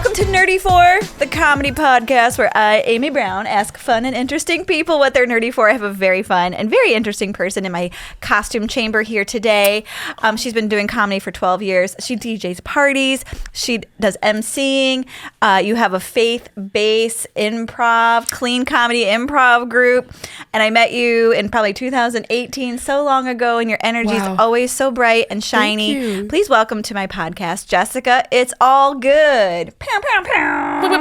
Welcome to Nerdy For, the comedy podcast where I, Amy Brown, ask fun and interesting people what they're nerdy for. I have a very fun and very interesting person in my costume chamber here today. She's been doing comedy for 12 years. She DJs parties. She does emceeing. You have a faith-based improv, clean comedy improv group. And I met you in probably 2018, so long ago, and your energy is always so bright and shiny. Thank you. Please welcome to my podcast, Jessica. It's all good. Pow, pow, pow. Bum, bum,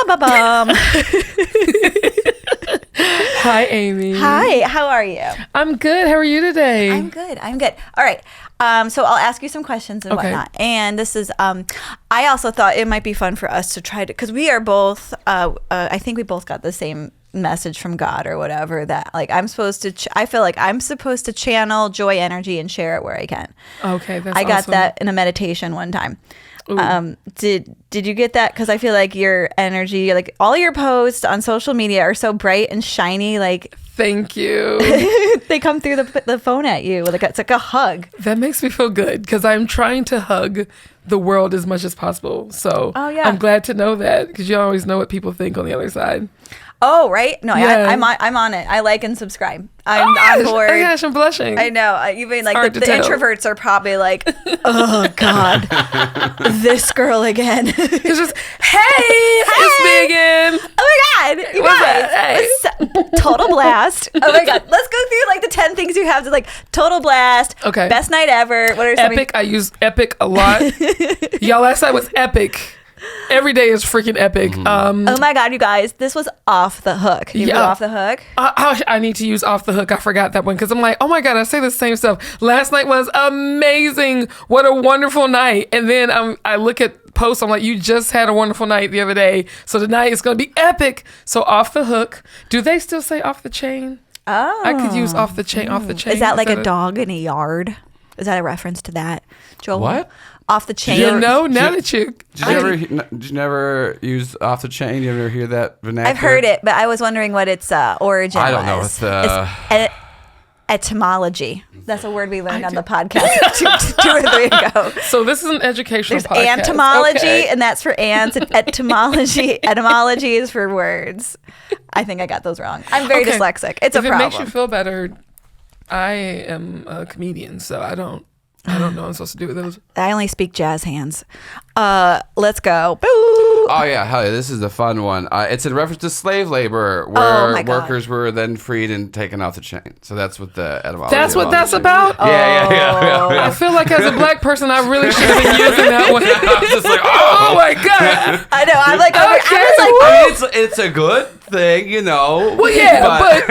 bum, bum. Hi, Amy. Hi, how are you? I'm good. How are you today? I'm good. All right. So I'll ask you some questions and whatnot. And this is, I also thought it might be fun for us to try to, because we are both, I think we both got the same message from God or whatever, that like I feel like I'm supposed to channel joy energy and share it where I can. Okay, that's I got awesome. that in a meditation one time. Did you get that? Because I feel like your energy, like all your posts on social media are so bright and shiny. Like, thank you. they come through the phone at you. Like it's like a hug. That makes me feel good because I'm trying to hug the world as much as possible. So I'm glad to know that because you always know what people think on the other side. Oh, right. No, Yeah. I'm on it. I like and subscribe. I'm on board. Oh my gosh, I'm blushing. I know. Even like hard the to tell. introverts are probably like, oh God, this girl again. It's just, it's me again. Oh my God, you guys, total blast. Oh my God, let's go through like the 10 things you have to like total blast. Okay. Best night ever. What are some? Epic. I use epic a lot. Y'all, last night was epic. Every day is freaking epic. Oh my God, you guys, this was off the hook. You go off the hook? I need to use off the hook. I forgot that one because I'm like, oh my God, I say the same stuff. Last night was amazing. What a wonderful night. And then I look at posts. I'm like, you just had a wonderful night the other day. So tonight is going to be epic. So off the hook. Do they still say off the chain? Oh. I could use off the chain. Off the chain. Is that like a dog in a yard? Is that a reference to that? Joel? What? Off the chain. You know, now that you... Did you never use off the chain? You ever hear that vernacular? I've heard it, but I was wondering what its origin was. I don't know. It's etymology. That's a word we learned on the podcast two or three ago. So this is an educational podcast. There's entomology, and that's for ants. And etymology is for words. I think I got those wrong. I'm very dyslexic. It's a problem. If it makes you feel better, I am a comedian, so I don't know what I'm supposed to do with those. I only speak jazz hands. Let's go. Boo! Oh yeah, hell yeah, this is a fun one. It's in reference to slave labor, where workers were then freed and taken off the chain. So that's what the etymology. That's what that's about. Yeah. I feel like as a black person, I really should have been using that one. I was just like, oh my God. I know. I'm like, I was like, it's a good thing, you know. Well, yeah, but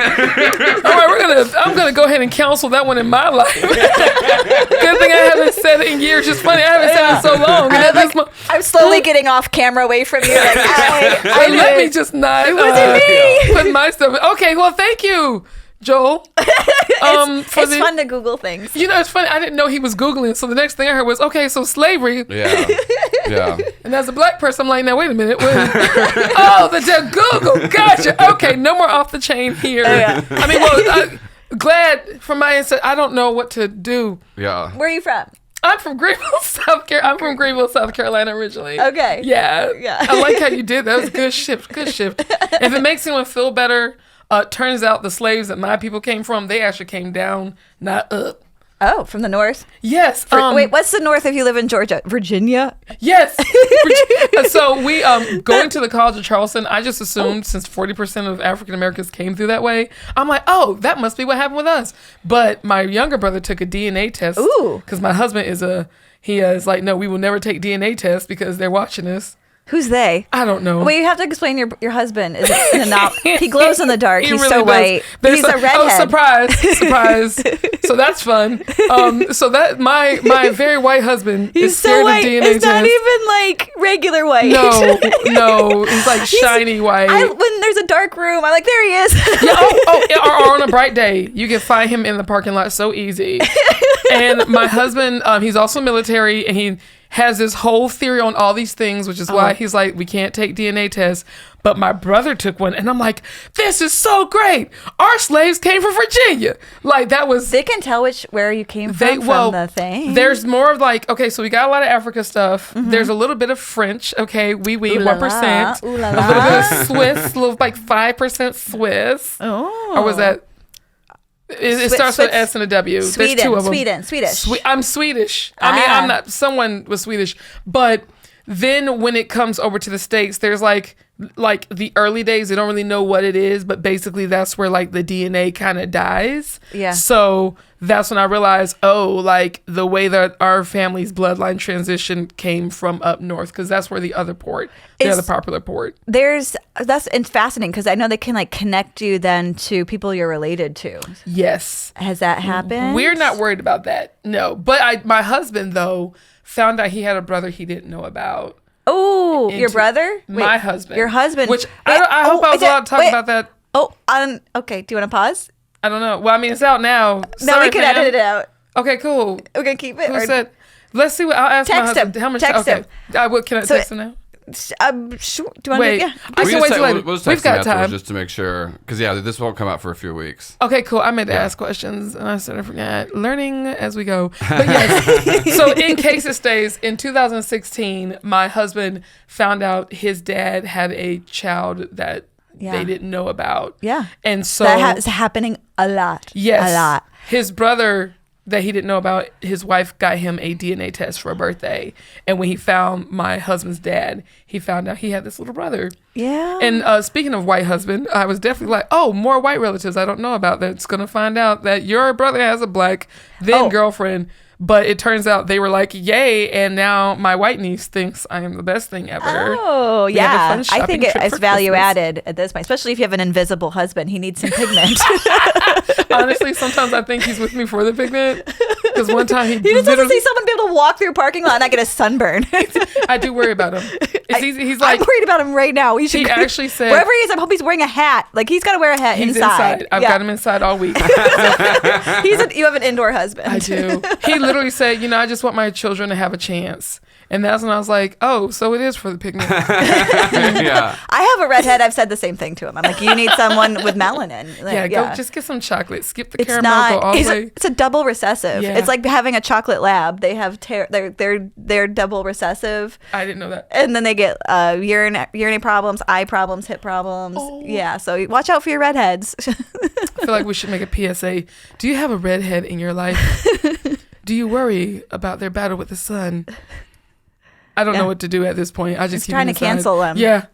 all right, I'm gonna go ahead and cancel that one in my life. Good thing I haven't said it in years. It's funny, I haven't said it so long. I'm slowly getting off camera away from you. Like, let me just not. It wasn't me. Put my stuff. Okay, well, thank you, Joel. It's fun to Google things. You know, it's funny. I didn't know he was Googling. So the next thing I heard was, okay, so slavery. Yeah. And as a black person, I'm like, now, wait a minute. Oh, the Google. Gotcha. Okay, no more off the chain here. Yeah. I mean, well, glad from my insight, I don't know what to do. Yeah. Where are you from? I'm from Greenville, South Carolina originally. Okay. Yeah. I like how you did that. It was a good shift. If it makes anyone feel better, turns out the slaves that my people came from, they actually came down, not up. Oh, from the north? Yes. Wait, what's the north if you live in Georgia? Virginia? Yes. So we, going to the College of Charleston, I just assumed since 40% of African Americans came through that way, I'm like, oh, that must be what happened with us. But my younger brother took a DNA test. Ooh. Because my husband is like, no, we will never take DNA tests because they're watching us. Who's they? I don't know. Well, you have to explain your husband. He glows in the dark. He's really so white. He's a redhead. Oh, surprise. So that's fun. So that my very white husband is scared so white. of DNA tests. It's not even like regular white. No. He's like shiny white. When there's a dark room, I'm like, there he is. Or on a bright day, you can find him in the parking lot so easy. And my husband, he's also military, and has this whole theory on all these things, which is why he's like, we can't take DNA tests. But my brother took one, and I'm like, this is so great. Our slaves came from Virginia. Like, that was... They can tell where you came from the thing. There's more of like, okay, so we got a lot of Africa stuff. There's a little bit of French. Okay, oui, 1%. A little bit of Swiss, like 5% Swiss. Oh. Or was that... It starts with S and a W. Sweden, There's two of them. Swedish. I'm Swedish. I mean, I'm not... Someone was Swedish. But then when it comes over to the States, there's like the early days, they don't really know what it is, but basically that's where like the DNA kind of dies. Yeah. So that's when I realized, like the way that our family's bloodline transition came from up north, because that's where the other popular port. That's fascinating, because I know they can like connect you then to people you're related to. Yes. Has that happened? We're not worried about that. No. But my husband though found out he had a brother he didn't know about. Oh, your brother? My husband. Your husband. Which I hope I was allowed to talk about that. Oh, okay. Do you want to pause? I don't know. Well, I mean, it's out now. No, we can edit it out. Okay, cool. We're going to keep it? Who said? Let's see what I'll ask my husband. How much? Text him. Can I text him now? Sure. Do you want to? Yeah. I can wait till later. We've got time. Just to make sure. Because, this won't come out for a few weeks. Okay, cool. I meant to ask questions, and I started to forget. Learning as we go. But yes. So in case it stays, in 2016, my husband found out his dad had a child that they didn't know about. Yeah. And so... That's happening a lot. Yes. A lot. His brother... that he didn't know about, his wife got him a DNA test for a birthday. And when he found my husband's dad, he found out he had this little brother. Yeah. And speaking of white husband, I was definitely like, more white relatives I don't know about that's going to find out that your brother has a black girlfriend. But it turns out they were like, yay, and now my white niece thinks I am the best thing ever. Oh, yeah. I think it's value added at this point, especially if you have an invisible husband. He needs some pigment. Honestly, sometimes I think he's with me for the pigment. Because one time he just doesn't see someone be able to walk through a parking lot and not get a sunburn. I do worry about him. He's like, I'm worried about him right now. He actually said, wherever he is, I hope he's wearing a hat. Like, he's got to wear a hat inside. I've got him inside all week. You have an indoor husband. I do. He literally said, I just want my children to have a chance. And that's when I was like, so it is for the pigment. Yeah. I have a redhead. I've said the same thing to him. I'm like, you need someone with melanin. Like, go just get some chocolate. Skip the caramel. Go all the way. It's a double recessive. Yeah. It's like having a chocolate lab. They have they're double recessive. I didn't know that. And then they get urinary problems, eye problems, hip problems. Oh. Yeah, so watch out for your redheads. I feel like we should make a PSA. Do you have a redhead in your life? Do you worry about their battle with the sun? I don't know what to do at this point. I just keep trying to cancel them. Yeah.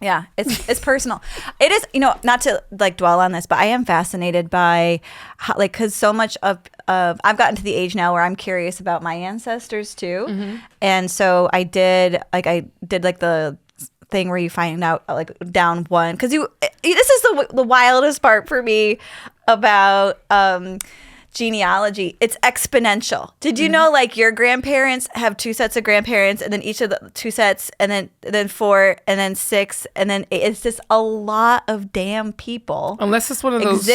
Yeah, it's personal. It is, not to like dwell on this, but I am fascinated by how, like, because so much of I've gotten to the age now where I'm curious about my ancestors too, and so I did the thing where you find out like down one, because this is the wildest part for me about genealogy. It's exponential. Did you know like your grandparents have 2 sets of grandparents, and then each of the 2 sets, and then 4, and then 6, and then 8. It's just a lot of damn people. Unless it's one of those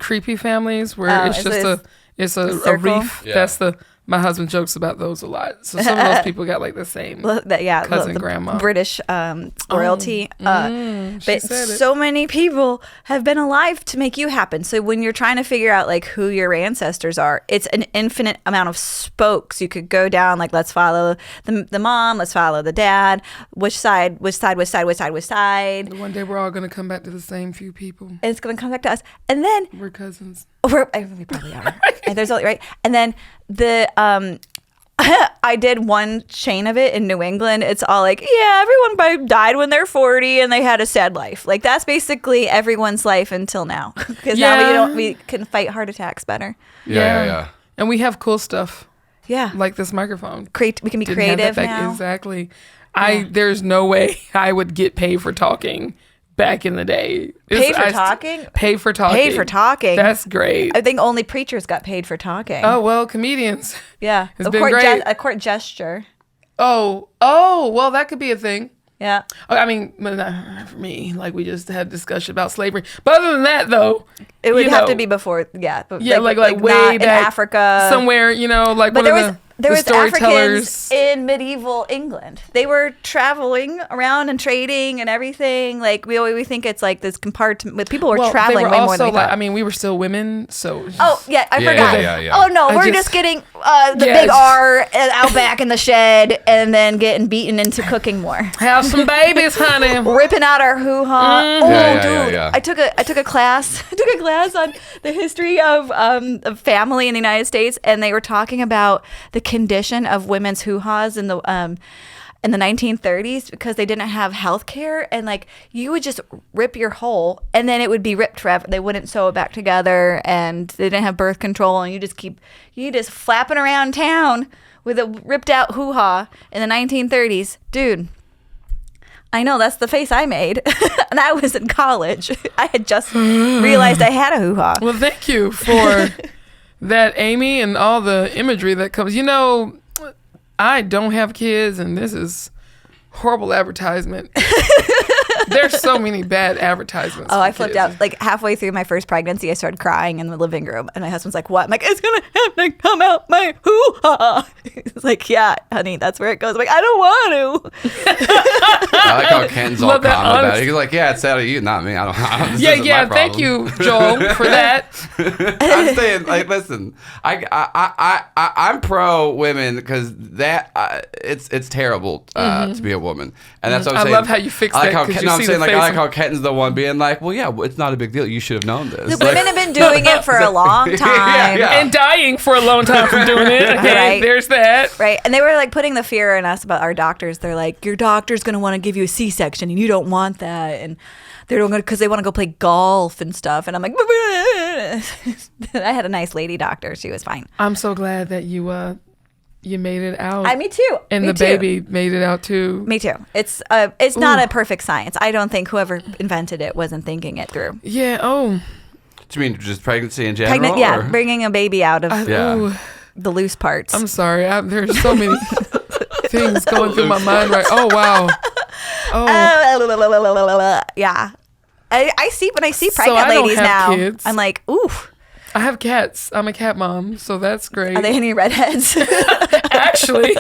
creepy families where it's just a reef. Yeah. That's my husband jokes about those a lot. So some of those people got like the same cousin, grandma. British royalty. But so many people have been alive to make you happen. So when you're trying to figure out like who your ancestors are, it's an infinite amount of spokes you could go down. Like, let's follow the mom, let's follow the dad. Which side? One day we're all going to come back to the same few people. And it's going to come back to us. And then we're cousins. We probably are. And there's only right. And then I did one chain of it in New England. It's all like, everyone died when they're 40 and they had a sad life. Like, that's basically everyone's life until now. Because now we can fight heart attacks better. Yeah. And we have cool stuff. Yeah. Like this microphone. We can be creative now. Exactly. There's no way I would get paid for talking back in the day. Pay for talking? Pay for talking. Paid for talking. That's great. I think only preachers got paid for talking. Oh, well, comedians. Yeah. It's been great. A court gesture. Oh, well, that could be a thing. Yeah. I mean, not for me. Like, we just had a discussion about slavery. But other than that, though, it would have to be before. Yeah. Like way not back in Africa. somewhere, like. But There was storytellers Africans in medieval England. They were traveling around and trading and everything. Like we think it's like this compartment. But people were traveling way more than we thought. I mean, we were still women, so. Oh yeah, I forgot. Yeah. Oh no, we're just getting the big R out back in the shed, and then getting beaten into cooking more. Have some babies, honey. Ripping out our hoo-ha. Dude, Yeah. I took a class. I took a class on the history of family in the United States, and they were talking about the condition of women's hoo-has in the 1930s because they didn't have health care, and like you would just rip your hole and then it would be ripped forever. They wouldn't sew it back together, and they didn't have birth control, and you just flapping around town with a ripped out hoo-ha in the 1930s. Dude, I know, that's the face I made. And I was in college. I had just realized I had a hoo-ha. Well, thank you for that, Amy, and all the imagery that comes. You know, I don't have kids, and this is horrible advertisement. There's so many bad advertisements. Oh, I flipped out. Like halfway through my first pregnancy, I started crying in the living room, and my husband's like, "What?" I'm like, "It's gonna have to come out my hoo-ha." He's like, "Yeah, honey, that's where it goes." I'm like, "I don't want to." I like how Ken's all calm about it. He's like, "Yeah, it's out of you, not me. I don't Yeah. Thank you, Joel, for that. I'm saying, like, listen, I'm pro women because that it's terrible to be a woman, and that's what I'm saying. I love how you fix that. I like how Kenton's the one being like, well, yeah, it's not a big deal. You should have known this. The women have been doing it for a long time. And dying for a long time from doing it. Okay, right. There's that. Right. And they were like putting the fear in us about our doctors. They're like, your doctor's going to want to give you a C-section and you don't want that. And they're going to, because they want to go play golf and stuff. And I'm like, I had a nice lady doctor. She was fine. I'm so glad that you made it out. Me too. And the baby made it out too. Me too. It's not a perfect science. I don't think whoever invented it wasn't thinking it through. Yeah. Oh. Do you mean just pregnancy in general? Yeah, bringing a baby out of the loose parts. I'm sorry. There's so many things going through my mind right. Oh wow. Oh. Yeah. I see when I see pregnant ladies now. Kids. I'm like, ooh. I have cats. I'm a cat mom, so that's great. Are they any redheads? Actually,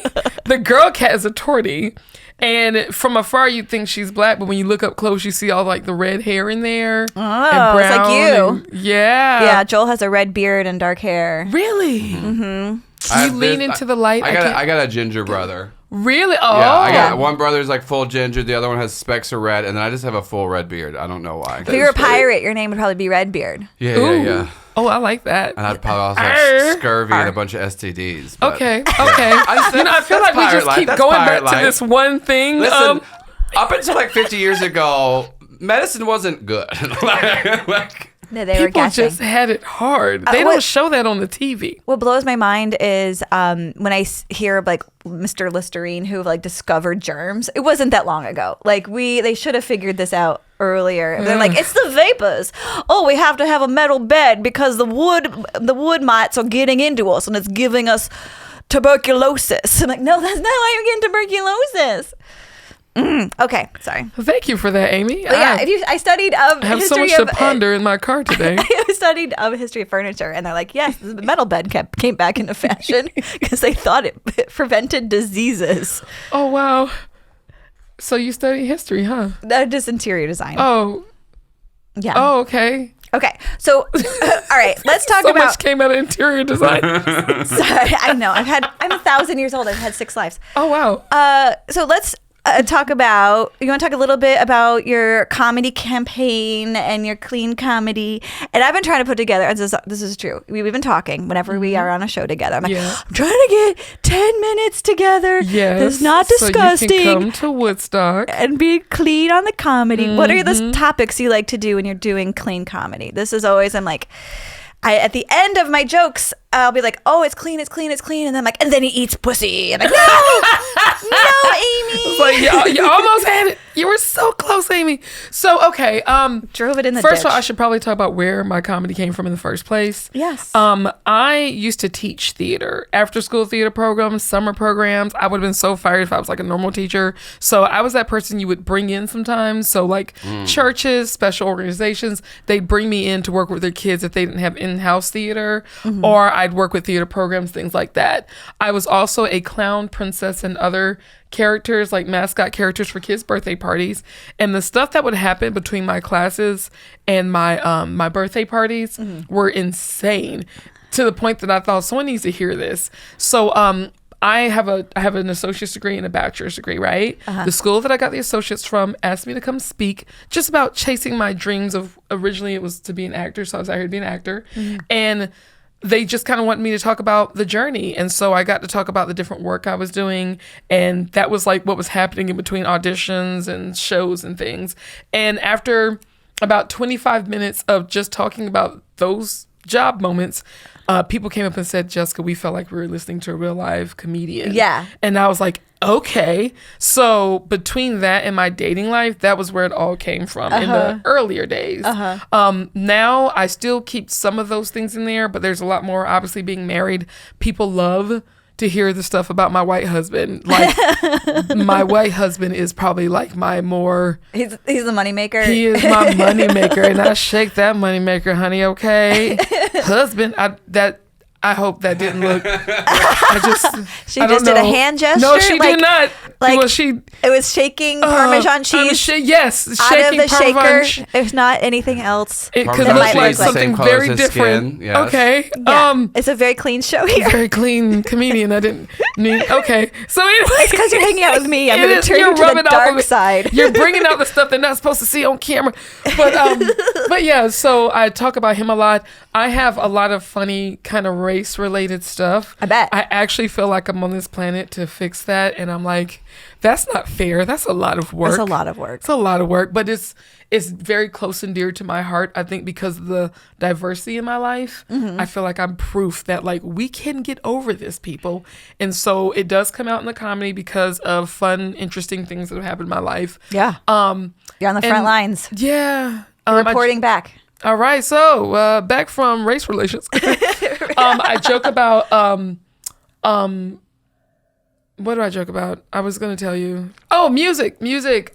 the girl cat is a tortie, and from afar you'd think she's black, but when you look up close, you see all like the red hair in there. Oh, and brown, it's like you. Yeah. Yeah, Joel has a red beard and dark hair. Really? Mm-hmm. You lean into the light. I got a ginger brother. Really? Oh. Yeah, I got one brother's like full ginger, the other one has specks of red, and then I just have a full red beard. I don't know why. If you were a pirate, your name would probably be Redbeard. Yeah. Oh, I like that. And I'd probably also have scurvy and a bunch of STDs. Okay. I feel like we just keep going back to this one thing. Listen, up until like 50 years ago, medicine wasn't good. No, they were People guessing. just had it hard. They don't show that on the TV. What blows my mind is when I hear of like Mr. Listerine who like discovered germs. It wasn't that long ago. Like they should have figured this out earlier. They're like, it's the vapors. Oh, we have to have a metal bed because the wood mites are getting into us and it's giving us tuberculosis. I'm like, no, that's not why you're getting tuberculosis. Okay, sorry. Thank you for that, Amy. But yeah, I studied I have so much to ponder in my car today. I studied history of furniture, and they're like, yes, the metal bed came back into fashion because they thought it prevented diseases. Oh, wow. So you study history, huh? Just interior design. Oh. Yeah. Oh, okay. Okay, so, all right, let's talk about... So much came out of interior design. Sorry, I know. I'm 1,000 years old. I've had 6 lives. Oh, wow. So let's talk about... You want to talk a little bit about your comedy campaign and your clean comedy? And I've been trying to put together... This is true. We've been talking whenever we are on a show together. I'm like, I'm trying to get 10 minutes together. Yes. That's not disgusting. So you can come to Woodstock. And be clean on the comedy. Mm-hmm. What are the topics you like to do when you're doing clean comedy? This is always... I'm like... at the end of my jokes, I'll be like, oh, it's clean. And then I'm like, and then he eats pussy. And I'm like, no, Amy. It's like, you almost had it. You were so close, Amy. So, okay. Drove it in the First of all, ditch. I should probably talk about where my comedy came from in the first place. Yes. I used to teach theater, after school theater programs, summer programs. I would have been so fired if I was like a normal teacher. So I was that person you would bring in sometimes. So like churches, special organizations, they'd bring me in to work with their kids if they didn't have in-house theater, or I'd work with theater programs, things like that. I was also a clown, princess, and other characters, like mascot characters for kids' birthday parties. And the stuff that would happen between my classes and my birthday parties were insane, to the point that I thought someone needs to hear this. So I have an associate's degree and a bachelor's degree, right? The school that I got the associates from asked me to come speak just about chasing my dreams of, originally it was to be an actor, so I was out here to be an actor. And they just kind of wanted me to talk about the journey. And so I got to talk about the different work I was doing. And that was like what was happening in between auditions and shows and things. And after about 25 minutes of just talking about those job moments, people came up and said, Jessica, we felt like we were listening to a real live comedian. Yeah. And I was like, okay. So between that and my dating life, that was where it all came from in the earlier days. Now I still keep some of those things in there, but there's a lot more. Obviously, being married, people love to hear the stuff about my white husband. Like, my white husband is probably like my more... He's the moneymaker. He is my moneymaker, and I shake that moneymaker, honey, okay? Husband, I hope that didn't look... She just did a hand gesture? No, she did not. Like, well, it was shaking Parmesan cheese yes, out shaking of the Parmesan shaker, if not anything else. Because Parmesan it might looks like look like- something Same color very as his different. skin, yes. Okay. Yeah. It's a very clean show here. Very clean comedian. I didn't need... Okay. So anyway... It's because you're hanging out with me. I'm It going to is. turn You're you to rubbing the off dark of it. side. You're bringing out the stuff they're not supposed to see on camera. But yeah, so I talk about him a lot. I have a lot of funny kind of race related stuff. I bet. I actually feel like I'm on this planet to fix that. And I'm like, that's not fair. That's a lot of work. It's a lot of work. It's a lot of work, but it's very close and dear to my heart. I think because of the diversity in my life, I feel like I'm proof that like we can get over this, people. And so it does come out in the comedy because of fun, interesting ththings that have happened in my life. Yeah. You're on the front lines. Yeah. Reporting back. All right. So back from race relations. I joke about what do I joke about? I was going to tell you. Oh, music.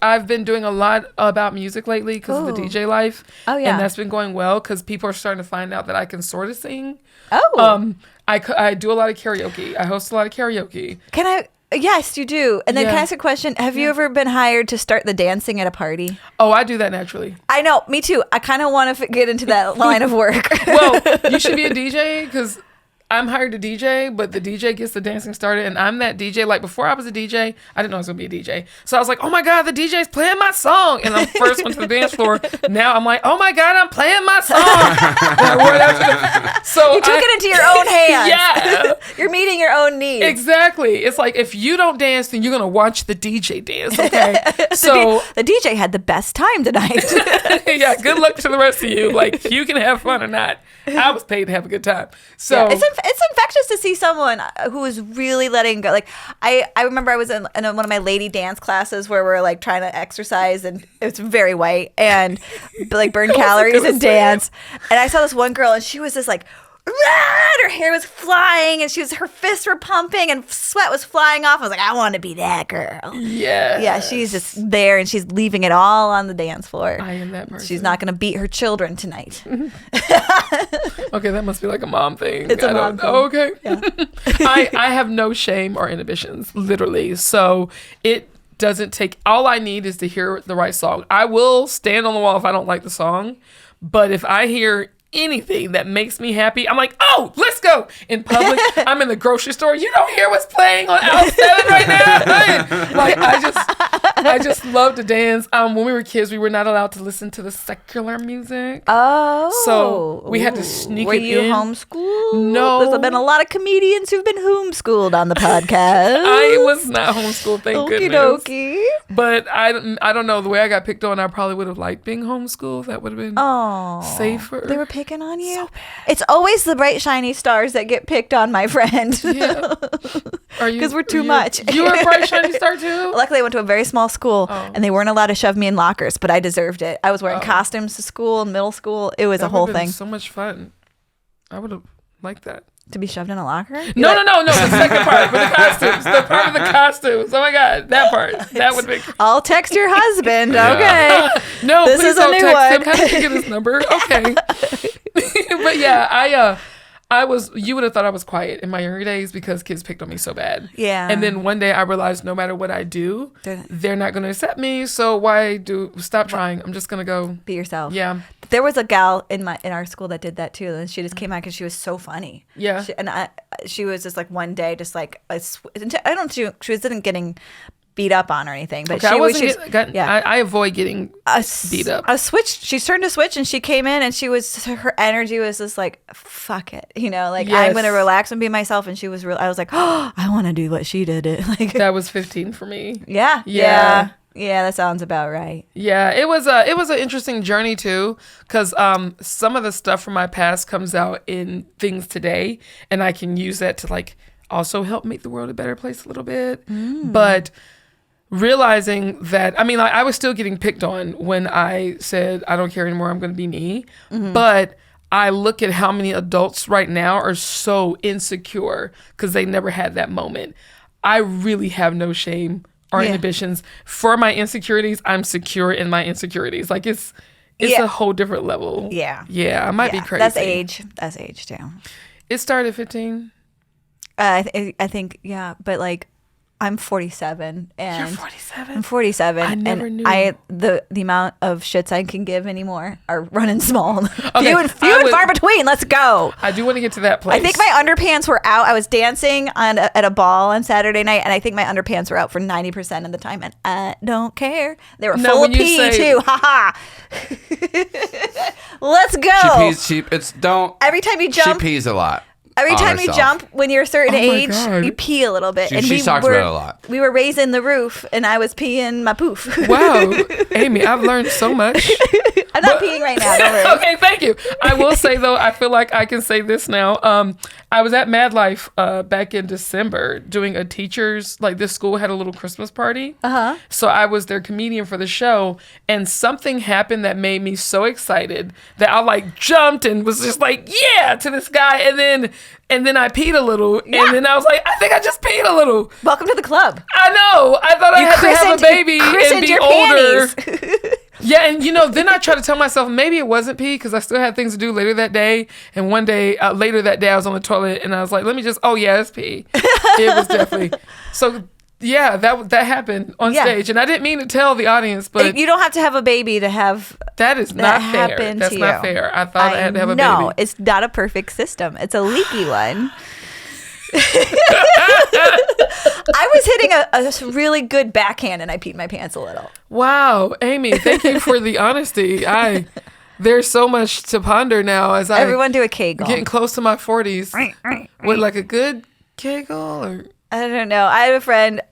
I've been doing a lot about music lately because of the DJ life. Oh, yeah. And that's been going well because people are starting to find out that I can sort of sing. Oh. I do a lot of karaoke. I host a lot of karaoke. Can I? Yes, you do. And then Yeah. can I ask a question? Have you ever been hired to start the dancing at a party? Oh, I do that naturally. I know. Me too. I kind of want to get into that line of work. Well, you should be a DJ because I'm hired to DJ, but the DJ gets the dancing started, and I'm that DJ. Like, before I was a DJ, I didn't know I was going to be a DJ. So I was like, oh my God, the DJ's playing my song. And I'm first went to the dance floor. Now I'm like, oh my God, I'm playing my song. So You took it into your own hands. Yeah. You're meeting your own needs. Exactly. It's like, if you don't dance, then you're going to watch the DJ dance, okay? So, The DJ had the best time tonight. yeah, good luck to the rest of you. Like, you can have fun or not. I was paid to have a good time. So Yeah, it's infectious to see someone who is really letting go. Like, I remember I was in one of my lady dance classes where we're like trying to exercise, and it's very white and like burn calories and dance. And I saw this one girl, and she was just like, and her hair was flying, and her fists were pumping, and sweat was flying off. I was like, I want to be that girl. yeah, She's just there, and she's leaving it all on the dance floor. I am that person. She's not going to beat her children tonight. Okay, that must be like a mom thing. It's a mom thing. Oh, okay. Yeah. I have no shame or inhibitions, literally. So it doesn't take... All I need is to hear the right song. I will stand on the wall if I don't like the song. But if I hear anything that makes me happy, I'm like, oh, let's go. In public, I'm in the grocery store. You don't hear what's playing on Aisle 7 right now. Like, I just love to dance. When we were kids, we were not allowed to listen to the secular music. Oh. So we had to sneak Were it you in. homeschooled? No. There's been a lot of comedians who've been homeschooled on the podcast. I was not homeschooled, thank Okie goodness. dokie. But I don't know. The way I got picked on, I probably would have liked being homeschooled. That would have been safer. They were picking on you? So bad. It's always the bright, shiny stars that get picked on, my friend. Yeah. Because we're too much. You were a bright, shiny star too? Luckily, I went to a very small school, and they weren't allowed to shove me in lockers, but I deserved it. I was wearing costumes to school in middle school. It was a whole thing. So much fun. I would have liked that. To be shoved in a locker? No. The second part, but the costumes. The part of the costumes. Oh my God, that part. That would be. I'll text your husband. Okay. No, this please is a don't new text one. him. How did you get his number? Okay. But yeah, I was. You would have thought I was quiet in my younger days because kids picked on me so bad. Yeah. And then one day I realized no matter what I do, they're not going to accept me. So stop trying? I'm just going to go be yourself. Yeah. There was a gal in our school that did that too, and she just came out because she was so funny. Yeah. She was just like one day, just like I don't. She wasn't getting beat up on or anything, but I avoid getting beat up. She's starting to switch, and she came in, and her energy was just like, fuck it, like I'm gonna relax and be myself. And she was real. I was like, oh, I want to do what she did. Like that was 15 for me. Yeah, that sounds about right. Yeah, it was an interesting journey too, because some of the stuff from my past comes out in things today, and I can use that to like also help make the world a better place a little bit. But realizing that, I was still getting picked on when I said, I don't care anymore, I'm going to be me. But I look at how many adults right now are so insecure because they never had that moment. I really have no shame or inhibitions. For my insecurities, I'm secure in my insecurities. Like it's a whole different level. Yeah. Yeah, I might be crazy. That's age too. It started at 15. I think, yeah, but like I'm 47 and You're 47? I'm 47 I never and knew. the amount of shits I can give anymore are running small. Okay, few and far between. Let's go. I do want to get to that place. I think my underpants were out. I was dancing at a ball on Saturday night, and I think my underpants were out for 90% of the time, and I don't care. They were full of pee too. Ha ha. Let's go. Every time you jump, she pees a lot. Every time you jump, when you're a certain age, you pee a little bit. She talks about it a lot. We were raising the roof, and I was peeing my poof. Wow, Amy, I've learned so much. I'm not peeing right now. Don't worry. Okay, thank you. I will say though, I feel like I can say this now. I was at Mad Life back in December doing a teacher's, like this school had a little Christmas party. So I was their comedian for the show, and something happened that made me so excited that I like jumped and was just like, yeah, to this guy, and then I peed a little, and then I was like, I think I just peed a little. Welcome to the club. I know. I thought I had to have a baby and be older. Yeah, and then I try to tell myself maybe it wasn't pee because I still had things to do later that day. And one day, later that day, I was on the toilet and I was like, let me just, it's pee. It was definitely. So, yeah, that happened on stage. And I didn't mean to tell the audience, but. You don't have to have a baby to have. That is not fair. That's not fair. I thought I had to have a baby. No, it's not a perfect system. It's a leaky one. I was hitting a really good backhand and I peed my pants a little. Wow, Amy, thank you for the honesty. There's so much to ponder now as everyone do a Kegel. Getting close to my 40s. What, like a good Kegel or? I don't know. I have a friend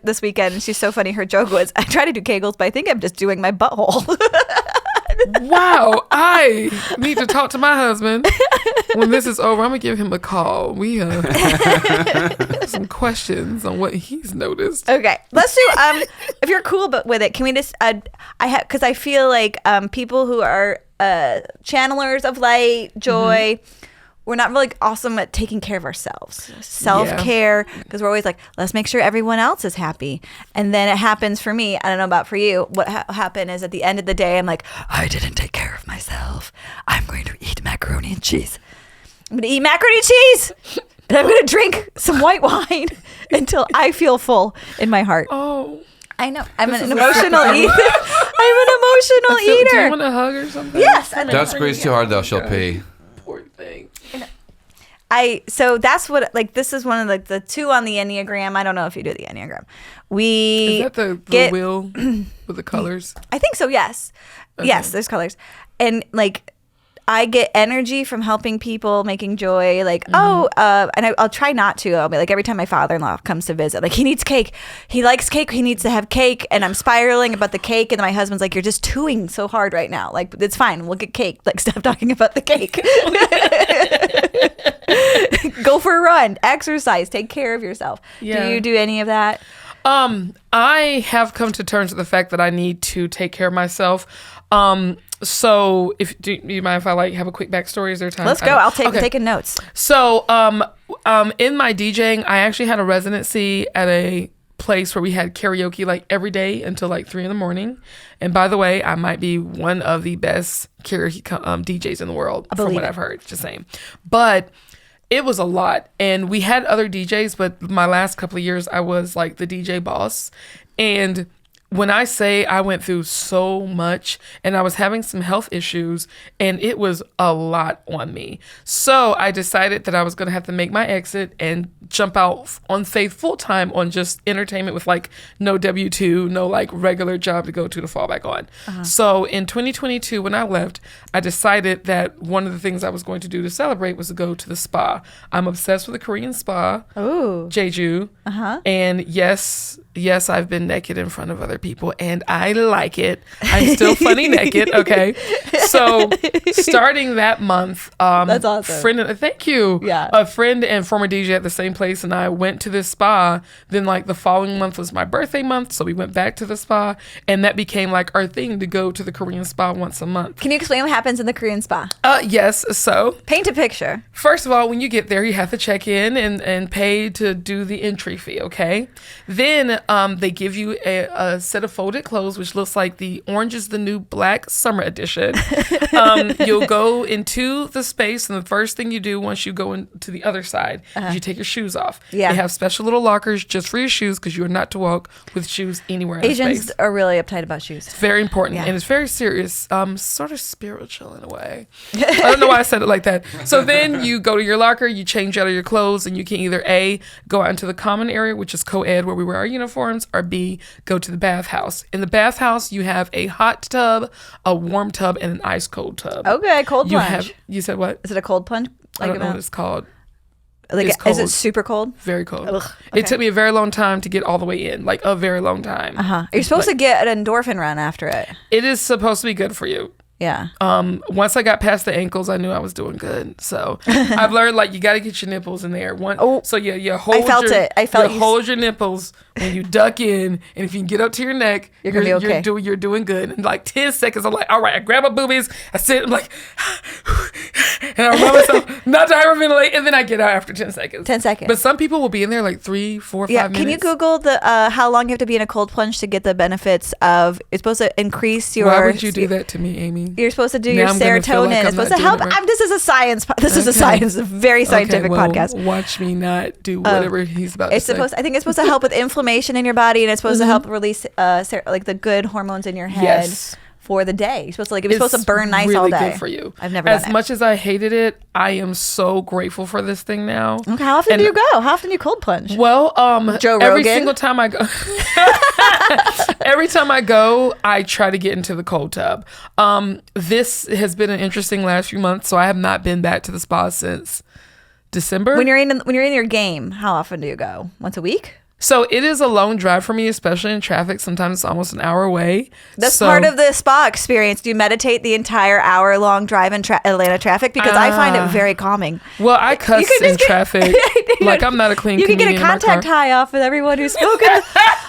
this weekend, and she's so funny. Her joke was, I try to do Kegels, but I think I'm just doing my butthole. Wow, I need to talk to my husband. When this is over, I'm going to give him a call. We have some questions on what he's noticed. Okay, let's do, if you're cool with it, can we just, because I feel like people who are channelers of light, joy, we're not really awesome at taking care of ourselves. Self-care, because we're always like, let's make sure everyone else is happy. And then it happens for me. I don't know about for you. What happened is at the end of the day, I'm like, I didn't take care of myself. I'm going to eat macaroni and cheese. I'm going to eat macaroni and cheese. And I'm going to drink some white wine until I feel full in my heart. Oh. I know. I'm an emotional eater. I'm an emotional eater. Do you want a hug or something? Yes. Don't squeeze too hard though. She'll pee. Poor thing. So that's what, like, this is one of the two on the Enneagram. I don't know if you do the Enneagram. Is that the wheel with the colors? I think so, yes. Okay. Yes, there's colors. And, like, I get energy from helping people, making joy. Like, and I'll try not to. I'll be like, every time my father-in-law comes to visit, like, he needs cake. He likes cake. He needs to have cake. And I'm spiraling about the cake. And my husband's like, you're just chewing so hard right now. Like, it's fine. We'll get cake. Like, stop talking about the cake. Go for a run, exercise, take care of yourself. Yeah. Do you do any of that? I have come to terms with the fact that I need to take care of myself. So do you mind if I have a quick backstory? Is there time? Let's go. I'm taking notes. So, in my DJing, I actually had a residency at a place where we had karaoke like every day until like 3 a.m. And by the way, I might be one of the best karaoke DJs in the world from what I've heard. Just saying, but it was a lot. And we had other DJs, but my last couple of years, I was like the DJ boss. And when I say I went through so much and I was having some health issues and it was a lot on me. So I decided that I was going to have to make my exit and jump out on faith full time on just entertainment with like no W-2, no like regular job to go to fall back on. So in 2022, when I left, I decided that one of the things I was going to do to celebrate was to go to the spa. I'm obsessed with a Korean spa. Ooh. Jeju. And yes, I've been naked in front of other people and I like it. I'm still funny naked. Okay. So starting that month, that's awesome. Thank you. Yeah. A friend and former DJ at the same place and I went to this spa. Then like the following month was my birthday month. So we went back to the spa and that became like our thing to go to the Korean spa once a month. Can you explain what happens in the Korean spa? Yes. So paint a picture. First of all, when you get there, you have to check in and pay to do the entry fee. Okay. Then they give you a set of folded clothes, which looks like the Orange is the New Black Summer Edition. You'll go into the space, and the first thing you do once you go into the other side is you take your shoes off. Yeah. They have special little lockers just for your shoes because you are not to walk with shoes anywhere in the space. Asians are really uptight about shoes. It's very important, and it's very serious, sort of spiritual in a way. I don't know why I said it like that. So then you go to your locker, you change out of your clothes, and you can either A, go out into the common area, which is co-ed where we wear our uniforms, or B, go to the bathhouse. In the bathhouse, you have a hot tub, a warm tub, and an ice cold tub. Okay, cold plunge. You said what? Is it a cold plunge? I don't know what it's called. Like, it's cold. Is it super cold? Very cold. Ugh, okay. It took me a very long time to get all the way in, like a very long time. You're supposed to get an endorphin run after it. It is supposed to be good for you. Yeah. Once I got past the ankles, I knew I was doing good. So I've learned like you got to get your nipples in there. So you hold. I felt it. I felt you hold your nipples when you duck in, and if you can get up to your neck, you're gonna be okay. You're doing good. In like 10 seconds, I'm like, all right. I grab my boobies, I sit, I'm like, and I remind myself not to hyperventilate, and then I get out after 10 seconds. 10 seconds. But some people will be in there like 3, 4, 5 minutes. Can you Google the how long you have to be in a cold plunge to get the benefits of? It's supposed to increase your. Why would you do that to me, Amy? You're supposed to do your serotonin. Like it's supposed to help. This is a science. This is a science. A very scientific podcast. Watch me not do whatever he's about to say. I think it's supposed to help with inflammation in your body, and it's supposed to help release like the good hormones in your head for the day. You're supposed to it's supposed to burn nice really all day. Good for you. I've never done it. As much as I hated it, I am so grateful for this thing now. Okay, how often do you go? How often do you cold plunge? Well, Joe Rogan? Every single time I go. Every time I go, I try to get into the cold tub. This has been an interesting last few months, so I have not been back to the spa since December. When you're in your game, how often do you go? Once a week? So it is a long drive for me, especially in traffic. Sometimes it's almost an hour away. That's part of the spa experience. Do you meditate the entire hour-long drive in Atlanta traffic? Because I find it very calming. Well, I cuss in traffic. Like, I'm not a clean comedian. You can get a contact high off with everyone who's spoken.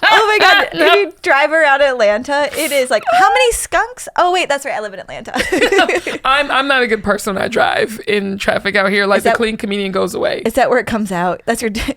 Oh my God. If you drive around Atlanta, it is like, how many skunks? Oh, wait, that's right. I live in Atlanta. I'm not a good person when I drive in traffic out here. Like, the clean comedian goes away. Is that where it comes out?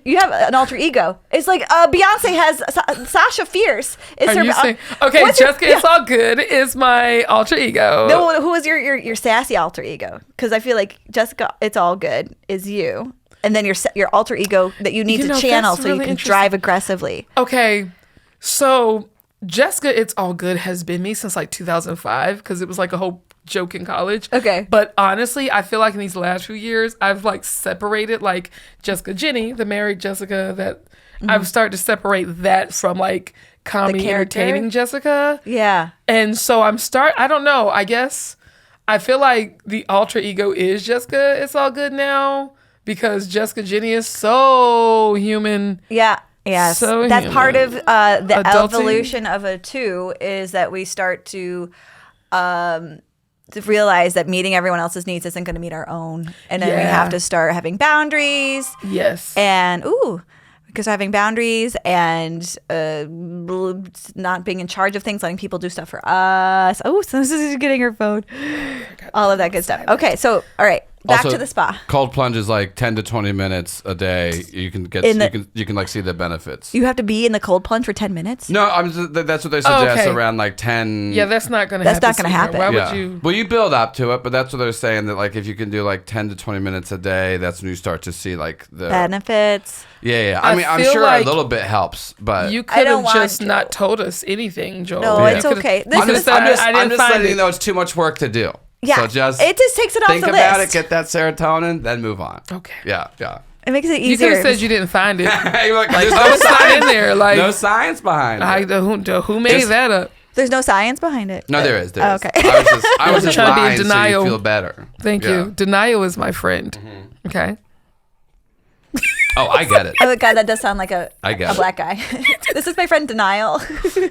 You have an alter ego. It's like Beyonce has Sasha Fierce. Are you saying? Okay, Jessica, it's all good. Is my alter ego? No, who is your sassy alter ego? Because I feel like Jessica, it's all good, is you, and then your alter ego that you need to channel so you can drive aggressively. Okay, so Jessica, it's all good has been me since like 2005 because it was like a whole joke in college. Okay. But honestly, I feel like in these last few years, I've like separated like Jessica Jenny, the married Jessica that. I've started to separate that from like comedy entertaining Jessica. Yeah. And so I don't know. I guess I feel like the alter ego is Jessica. It's all good now because Jessica Jenny is so human. Yeah. Yes. So that's human. Part of the Adulting. evolution of a two is that we start to to realize that meeting everyone else's needs isn't going to meet our own. And then we have to start having boundaries. Yes. And, because having boundaries and not being in charge of things, letting people do stuff for us. Oh, so this is getting her phone. All of that good stuff. Okay, so, all right. Back Also, to the spa. Cold plunge is like 10 to 20 minutes a day. You can get you can like see the benefits. You have to be in the cold plunge for 10 minutes? No, that's what they suggest, around like 10. Yeah, that's not going to happen. That's not going to happen. Why would you? Well, you build up to it, but that's what they're saying, that like if you can do like 10 to 20 minutes a day, that's when you start to see like the benefits. Yeah. I mean, I'm feel sure like a little bit helps, but you could have just not told us anything, Joel. No, it's okay. I'm just letting it. you know it's too much work to do. Yeah, so it just takes it off the list. Think about it, get that serotonin, then move on. Okay. Yeah. It makes it easier. You could have said you didn't find it. Like, there's no science in there. Like no science behind it. Who made that up? There's no science behind it. No, there is. Oh, okay. I was just trying to be in lying denial. so you feel better. Thank you. Denial is my friend. Mm-hmm. Okay. Oh, I get it. Oh God, that does sound like a get black guy. This is my friend Denial.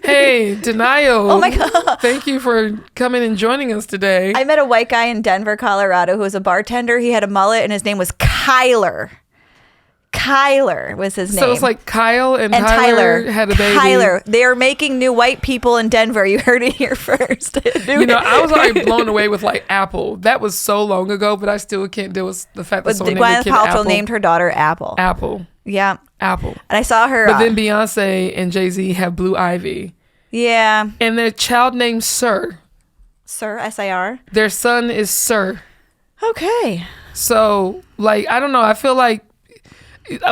Hey, Denial. Oh my God. Thank you for coming and joining us today. I met a white guy in Denver, Colorado, who was a bartender. He had a mullet, and his name was Kyler. Kyler was his name. So it's like Kyle and Tyler had a baby. Tyler. They are making new white people in Denver. You heard it here first. I was already blown away with like Apple. That was so long ago, but I still can't deal with the fact that someone named their Gwyneth kid Paltrow Apple. named her daughter Apple. Apple. Yeah. Apple. And I saw her. But then Beyonce and Jay-Z have Blue Ivy. Yeah. And their child named Sir. Sir, S-I-R. Their son is Sir. Okay. So, like, I don't know. I feel like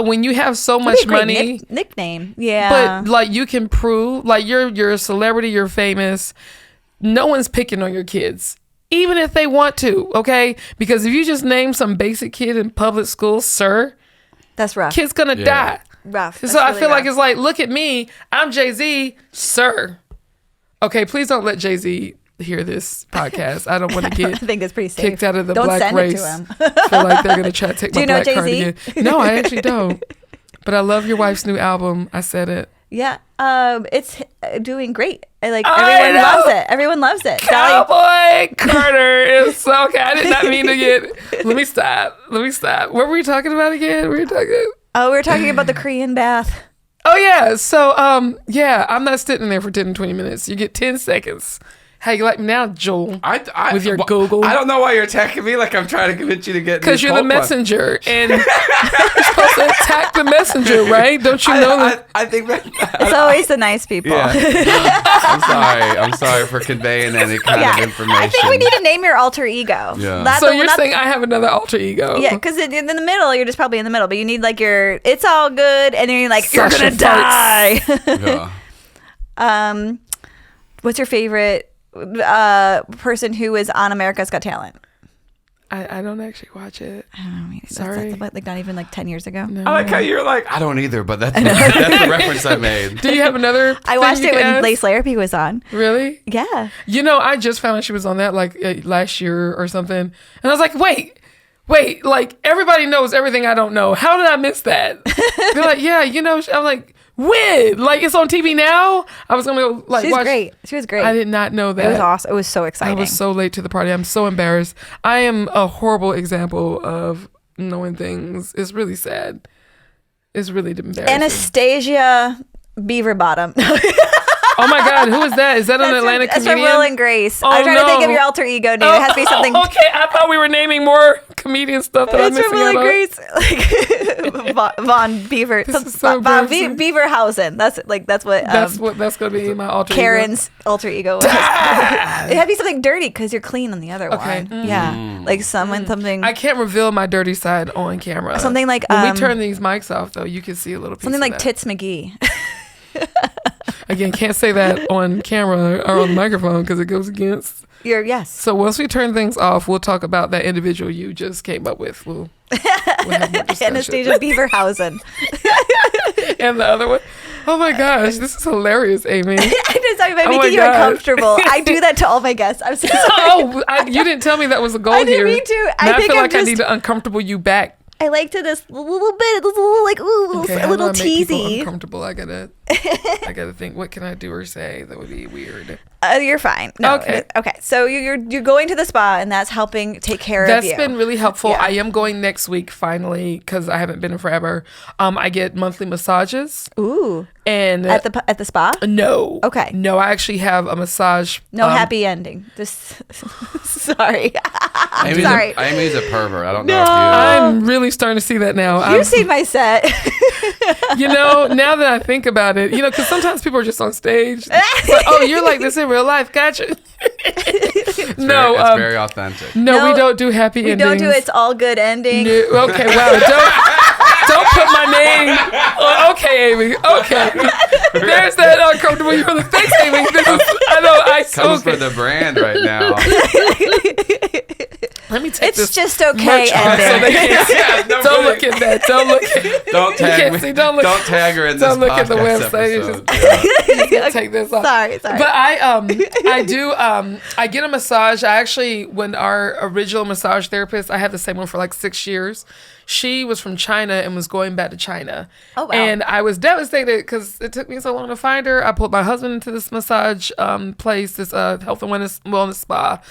when you have so much money, nickname, yeah. But like you can prove, like you're a celebrity, you're famous. No one's picking on your kids, even if they want to. Okay, because if you just name some basic kid in public school, Sir, that's rough. Kid's gonna die. Rough. So I feel like it's like, look at me, I'm Jay-Z, Sir. Okay, please don't let Jay-Z hear this podcast. I don't want to get I think it's pretty safe. kicked out of the don't black send race. It to him. Feel like they're gonna try to take Do my you know black card Jay-Z? again. No, I actually don't. But I love your wife's new album. I said it. Yeah, it's doing great. Everyone loves it. Everyone loves it. Cowboy Carter is so okay. I did not mean to get. Let me stop. What were we talking about again? We were talking about the Korean bath. Oh yeah. So I'm not sitting there for 10 to 20 minutes. You get 10 seconds. How you like me now, Joel? With your Google. I don't know why you're attacking me like I'm trying to convince you to get. Because you're the messenger, and you're supposed to attack the messenger, right? Don't you know that? I think it's always the nice people. Yeah. I'm sorry for conveying any kind of information. I think we need to name your alter ego. Yeah. So you're saying I have another alter ego? Yeah, because in the middle, you're just probably in the middle, but you need like your it's all good, and then you're like Sasha you're gonna die. Yeah. What's your favorite person who is on America's Got Talent? I don't actually watch it. I don't know. Sorry. That's like not even like 10 years ago. No. I like how you're like, I don't either, but that's the reference I made. Do you have another? I watched it when ask? Lace Larrapy was on. Really? Yeah. I just found out she was on that like last year or something. And I was like, wait, like everybody knows everything I don't know. How did I miss that? They're like, yeah, I'm like, when? Like it's on TV now? I was gonna go like watch. Great. She was great. I did not know that. It was awesome. It was so exciting. I was so late to the party. I'm so embarrassed. I am a horrible example of knowing things. It's really sad. It's really embarrassing. Anastasia Beaverbottom. Oh my God, who is that? Is that an Atlanta comedian? That's from Will and Grace. Oh, I'm trying to think of your alter ego name. It has to be something. Okay, I thought we were naming more comedian stuff that I'm It's missing from Will out and Grace. Like Von Beaver. This is so Von embarrassing. Beaverhausen. That's gonna be my alter Karen's alter ego was. It had to be something dirty because you're clean on the other Okay. one. Yeah, like something. I can't reveal my dirty side on camera. Something like when we turn these mics off, though, you can see a little piece. Something of like that. Tits McGee. Again, can't say that on camera or on the microphone because it goes against. Yes. So once we turn things off, we'll talk about that individual you just came up with. We'll have more discussion. Anastasia Beaverhausen. And the other one. Oh my gosh, this is hilarious, Amy. I'm just talking about Oh my making you God. uncomfortable. I do that to all my guests. I'm so sorry. Oh, you didn't tell me that was a goal I didn't here. mean to. Now I think feel I'm like I just- need to uncomfortable you back. I like to just a little bit, a little like ooh, Okay, a how little do I make people teasy. uncomfortable? I gotta think. What can I do or say that would be weird? You're fine. No. Okay. Okay. So you're going to the spa, and that's helping take care of you. That's been really helpful. Yeah. I am going next week finally because I haven't been in forever. I get monthly massages. Ooh. And At the spa? no. Okay. No, I actually have a massage. No happy ending. Just sorry. I'm sorry. Amy's a pervert. I don't know No. if you. I'm really starting to see that now. You see my set. Now that I think about it, because sometimes people are just on stage. It's like, oh, you're like this in real life. Gotcha. It's No, very authentic. No, we don't do happy endings. We don't do it's all good ending. No, okay, wow. Don't put my name. Oh, okay, Amy. Okay. There's that uncomfortable. You're like, thanks, Amy. I know. Comes for the brand right now. Let me take this. It's just okay merch off so they ending. can't see. Yeah, Don't look at that. Don't look at. Don't tag can't me. see, don't look- Don't tag her in this don't look at the podcast website. episode. Take this off. Sorry. But I do I get a massage. I actually, when our original massage therapist, I had the same one for like 6 years. She was from China and was going back to China. Oh, wow. And I was devastated because it took me so long to find her. I pulled my husband into this massage place, this health and wellness spa.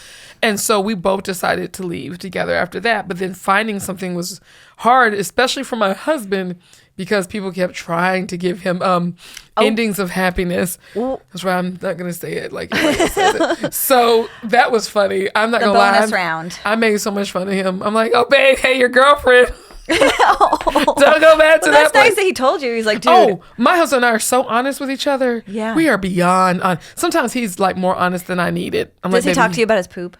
And so we both decided to leave together after that. But then finding something was hard, especially for my husband, because people kept trying to give him endings of happiness. That's why I'm not going to say it like everybody else says it. So that was funny. I'm not going to lie. bonus round. I made so much fun of him. I'm like, oh, babe, hey, your girlfriend. Don't go back to that That's place. nice that he told you. He's like, dude. Oh, my husband and I are so honest with each other. Yeah. We are beyond honest. Sometimes he's like more honest than I needed. Does he talk to you about his poop?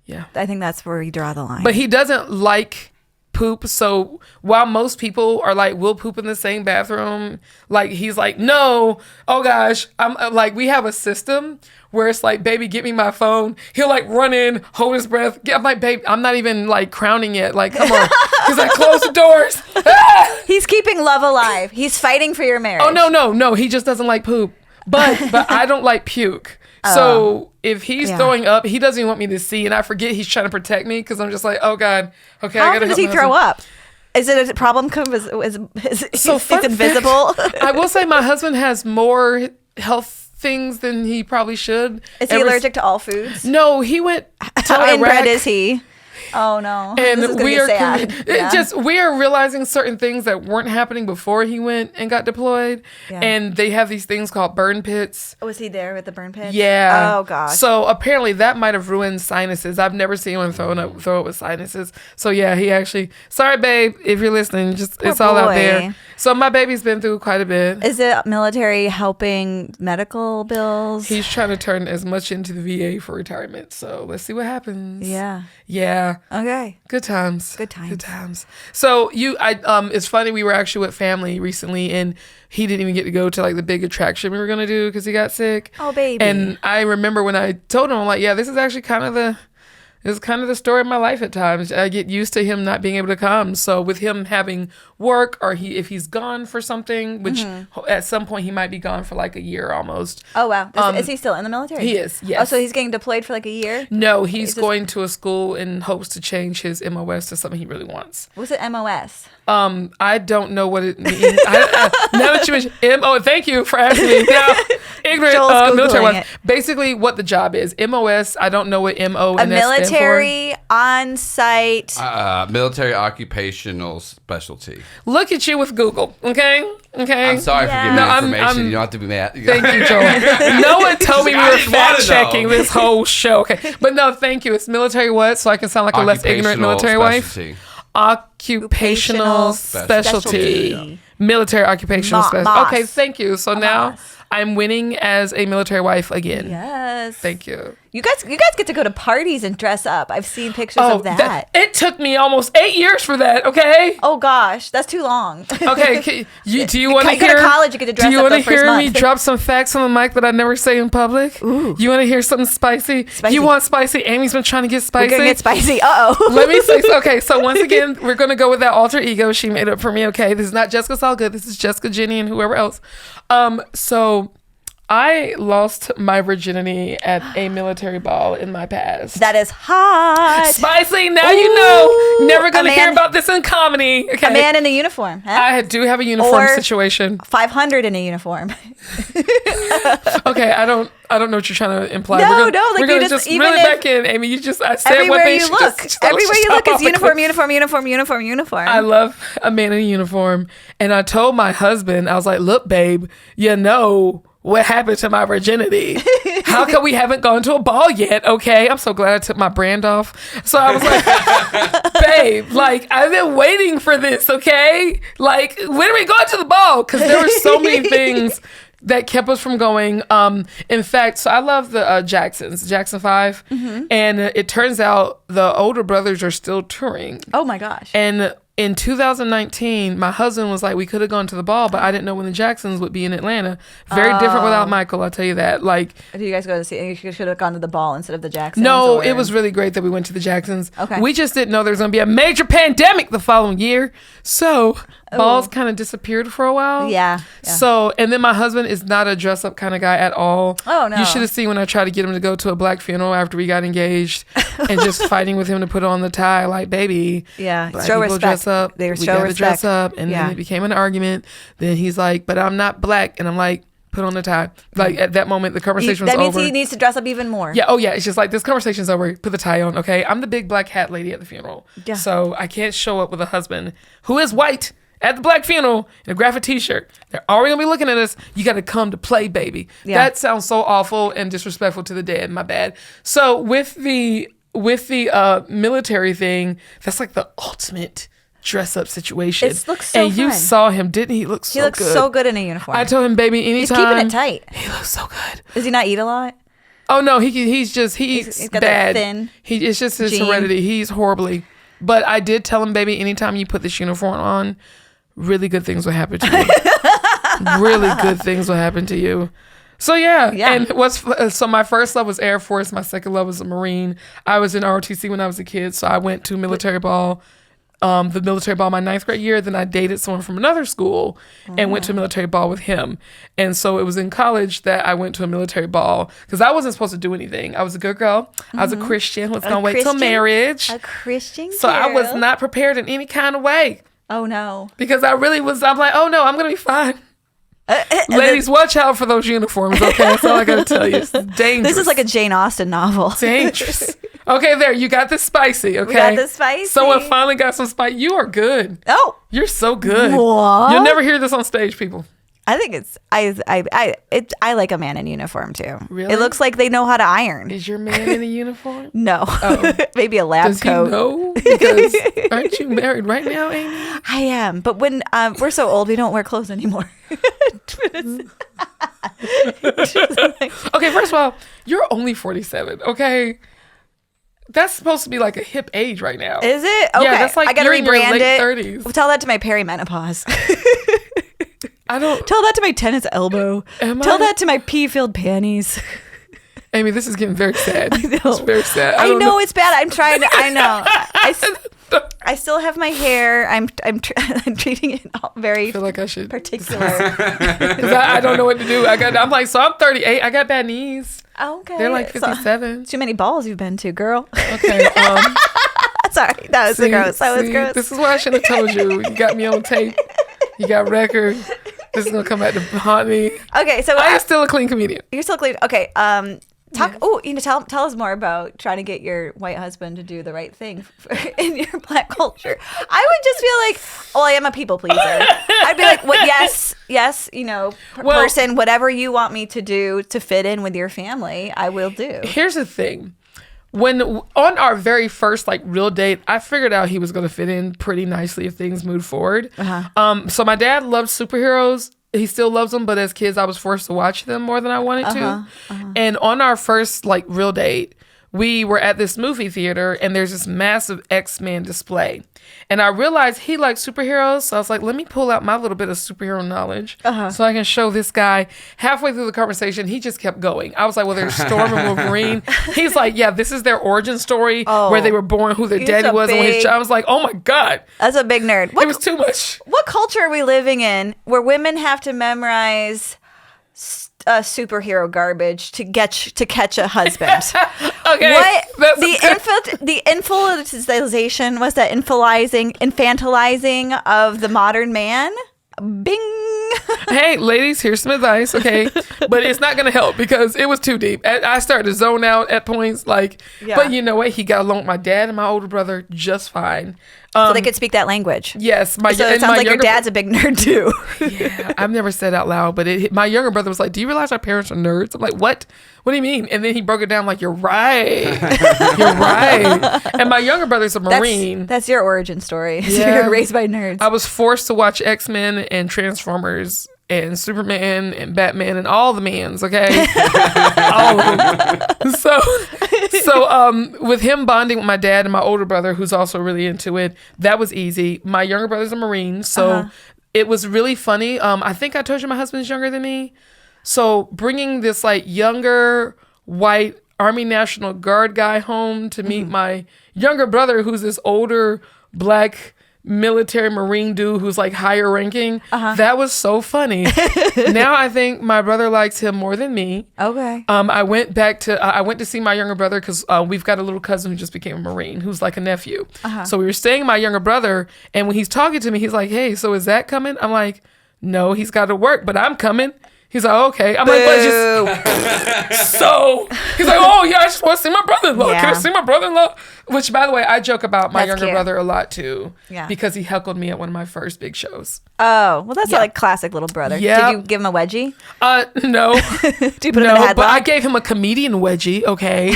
Yeah. I think that's where you draw the line. But he doesn't like poop. So while most people are like, we'll poop in the same bathroom, like he's like, no, oh gosh. I'm like, we have a system where it's like, baby, get me my phone. He'll like run in, hold his breath. I'm like, babe, I'm not even like crowning yet. Like, come on. Because I close the doors. He's keeping love alive. He's fighting for your marriage. Oh, no. He just doesn't like poop. But I don't like puke. So if he's throwing up, he doesn't even want me to see, and I forget he's trying to protect me because I'm just like, oh God, okay. How I gotta often does help he my throw husband. up? Is it a problem? So It's invisible. I will say my husband has more health things than he probably should. Is he allergic to all foods? No, he went to How Iraq. inbred is he? Oh no! And this is we gonna are get sad. we are realizing certain things that weren't happening before he went and got deployed. Yeah. And they have these things called burn pits. Was he there with the burn pit? Yeah. Oh gosh. So apparently that might have ruined sinuses. I've never seen anyone throw up with sinuses. So yeah, he actually. Sorry, babe, if you're listening, it's all out boy. there. So my baby's been through quite a bit. Is it military helping medical bills? He's trying to turn as much into the VA for retirement. So let's see what happens. Yeah. Yeah. Okay. Good times. Good times. Good times. So it's funny. We were actually with family recently, and he didn't even get to go to like the big attraction we were gonna do because he got sick. Oh, baby. And I remember when I told him, I'm like, yeah, this is actually kind of the story of my life at times. I get used to him not being able to come. So with him having work, or if he's gone for something, which at some point he might be gone for like a year almost. Oh wow. Is he still in the military? He is. Yes. Oh, so he's getting deployed for like a year? No, he's going to a school in hopes to change his MOS to something he really wants. What's it MOS? I don't know what it means. Now that you mentioned MO, thank you for asking me. Now, ignorant Joel's military Googling was it. basically what the job is. MOS, I don't know what MO A and S stand for. military on-site. Military occupational specialty. Look at you with Google, okay? Okay. I'm sorry for Yeah. giving No, you I'm- information. You don't have to be mad. Thank you, Joel. No one told me we I were didn't wanna fact checking know. this whole show. Okay. But no, thank you. It's military what? So I can sound like a less ignorant military wife. Specialty. Occupational specialty. Specialty. Military occupational specialty. Moss. Okay, thank you. So now Moss. I'm winning as a military wife again. Yes. Thank you. You guys get to go to parties and dress up. I've seen pictures of that. It took me almost 8 years for that, okay? Oh gosh, that's too long. Okay, do you want to You go hear? to college, you get to dress do you up wanna the first hear me month. drop some facts on the mic that I never say in public? Ooh. You want to hear something spicy? Spicy. You want spicy? Amy's been trying to get We're spicy. gonna get spicy. Uh-oh. Let me say, okay, so once again, we're going to go with that alter ego she made up for me, okay? This is not Jessica Solgood. This is Jessica, Jenny, and whoever else. So I lost my virginity at a military ball in my past. That is hot. Spicy. Now you know. Never going to hear about this in comedy. Okay. A man in a uniform. Huh? I do have a uniform Or situation. 500 in a uniform. Okay, I don't know what you're trying to imply. No, we're gonna, like we're gonna you just reel it back in, Amy. I said everywhere one thing. you look, everywhere you look is uniform. I love a man in a uniform, and I told my husband, I was like, "Look, babe, you know what happened to my virginity? How come we haven't gone to a ball yet? Okay, I'm so glad I took my brand off." So I was like, "Babe, like I've been waiting for this. Okay, like when are we going to the ball? Because there were so many things." That kept us from going. In fact, so I love the Jackson 5. And it turns out the older brothers are still touring. Oh my gosh. And in 2019, my husband was like, we could have gone to the ball, but I didn't know when the Jacksons would be in Atlanta. Very different without Michael, I'll tell you that. Like, do you guys go to see? You should have gone to the ball instead of the Jacksons. No, it was really great that we went to the Jacksons. Okay. We just didn't know there was going to be a major pandemic the following year. So balls kind of disappeared for a while. Yeah. So, and then my husband is not a dress up kind of guy at all. Oh, no. You should have seen when I tried to get him to go to a black funeral after we got engaged and just fighting with him to put on the tie. Like, baby, yeah, black show people respect. dress up. They We show gotta respect. dress up. And then it became an argument. Then he's like, but I'm not black. And I'm like, put on the tie. Like at that moment, the conversation was over. That means he needs to dress up even more. Yeah. Oh, yeah. It's just like this conversation's over. Put the tie on. Okay. I'm the big black hat lady at the funeral. Yeah. So I can't show up with a husband who is white at the black funeral in a graphic t-shirt. They're already gonna be looking at us. You got to come to play, baby. Yeah. That sounds so awful and disrespectful to the dead. My bad. So with the military thing, that's like the ultimate dress up situation. It looks so And you fun. saw him, didn't he? He looks so good. He looks so good in a uniform. I told him, baby, He's anytime. keeping it tight. He looks so good. Does he not eat a lot? Oh no, he eats He's got that bad. thin It's just his gene. heredity. He's horribly. But I did tell him, baby, anytime you put this uniform on, really good things will happen to you. Really good things will happen to you. So yeah. And so my first love was Air Force. My second love was a Marine. I was in ROTC when I was a kid, so I went to military ball. The military ball my 9th grade year. Then I dated someone from another school and went to a military ball with him. And so it was in college that I went to a military ball because I wasn't supposed to do anything. I was a good girl. I was a Christian. Let's not wait till marriage. A Christian So I was not prepared in any kind of way Oh no. because I really was. I'm like, oh no, I'm going to be fine. Ladies, watch out for those uniforms, okay? That's all I got to tell you. It's dangerous. This is like a Jane Austen novel. dangerous. Okay, there. You got the spicy, okay? We got the spicy. Someone finally got some spice. You are good. Oh, You're so good. What? You'll never hear this on stage, people. I think it's I like a man in uniform too. Really? It looks like they know how to iron. Is your man in a uniform? No, maybe a lab Does coat. he know? Because aren't you married right now, Amy? I am, but when we're so old, we don't wear clothes anymore. Okay, first of all, you're only 47, okay? That's supposed to be like a hip age right now. Is it? Okay, Yeah, that's like I gotta you're in your rebrand late it. 30s. Tell that to my perimenopause. I don't... Tell that to my tennis elbow. Am Tell I? that to my pea-filled panties. Amy, this is getting very sad. I know. It's very sad. I don't know it's bad. I'm trying to. I know. I still have my hair. I'm treating it all very I feel like I should. particular. Because I don't know what to do. I'm like, so I'm 38. I got bad knees. Okay. They're like So, 57. too many balls you've been to, girl. Okay. Sorry, that was gross. That was gross. This is why I should have told you. You got me on tape. You got record. This is gonna come back to haunt me. Okay, so I am still a clean comedian. you're still clean. Okay. Talk. Yes. Oh, tell us more about trying to get your white husband to do the right thing in your black culture. I would just feel like, well, I am a people pleaser. I'd be like, what? Yes, person, whatever you want me to do to fit in with your family, I will do. Here's the thing. When on our very first real date, I figured out he was going to fit in pretty nicely if things moved forward. So my dad loved superheroes. He still loves them, but as kids, I was forced to watch them more than I wanted to. And on our first real date, we were at this movie theater and there's this massive X-Men display. And I realized he liked superheroes. So I was like, let me pull out my little bit of superhero knowledge so I can show this guy. Halfway through the conversation, he just kept going. I was like, well, there's Storm and Wolverine. He's like, yeah, this is their origin story where they were born, who their daddy was. And his child. I was like, oh my God. That's a big nerd. It was too much. What culture are we living in where women have to memorize superhero garbage to catch a husband. Okay. What That's the infantilization was that infantilizing of the modern man? Bing. Hey, ladies, here's some advice, okay? But it's not going to help because it was too deep. I started to zone out at points, like, but you know what? He got along with my dad and my older brother just fine. So they could speak that language. Yes. So it sounds like your dad's a big nerd too. Yeah, I've never said out loud, but my younger brother was like, do you realize our parents are nerds? I'm like, what? What do you mean? And then he broke it down like, you're right. You're right. And my younger brother's a Marine. That's your origin story. So Yeah. you're raised by nerds. I was forced to watch X-Men and Transformers and Superman and Batman and all the mans, okay? All of them. So with him bonding with my dad and my older brother, who's also really into it, that was easy. My younger brother's a Marine, so it was really funny. I think I told you my husband's younger than me. So bringing this like younger white Army National Guard guy home to meet my younger brother, who's this older black military Marine dude who's like higher ranking. That was so funny. Now I think my brother likes him more than me. Okay. I went to see my younger brother because we've got a little cousin who just became a Marine who's like a nephew. So we were staying with my younger brother, and when he's talking to me, he's like, hey, so is that coming? I'm like, no, he's got to work, but I'm coming. He's like, oh, okay. I'm like, but so he's like, oh yeah, I just want to see my brother-in-law. Yeah. Can I see my brother-in-law? Which, by the way, I joke about my That's younger cute. brother a lot too. Yeah. Because he heckled me at one of my first big shows. Oh, well, that's like classic little brother. Yeah. Did you give him a wedgie? No. Did you put him in a headlock? But I gave him a comedian wedgie, okay?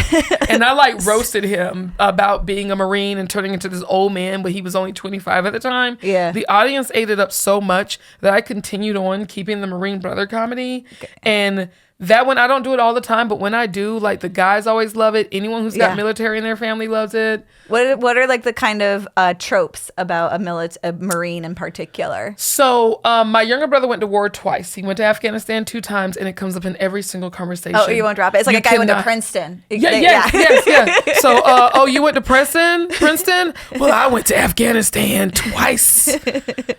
And I like roasted him about being a Marine and turning into this old man, but he was only 25 at the time. Yeah. The audience ate it up so much that I continued on keeping the Marine brother comedy. Okay. And that one, I don't do it all the time, but when I do, like the guys always love it. Anyone who's got military in their family loves it. What are like the kind of tropes about a Marine in particular? So my younger brother went to war twice. He went to Afghanistan 2 times, and it comes up in every single conversation. Oh, you won't drop it. It's like a guy went to Princeton. Yes. So, you went to Princeton? Well, I went to Afghanistan twice.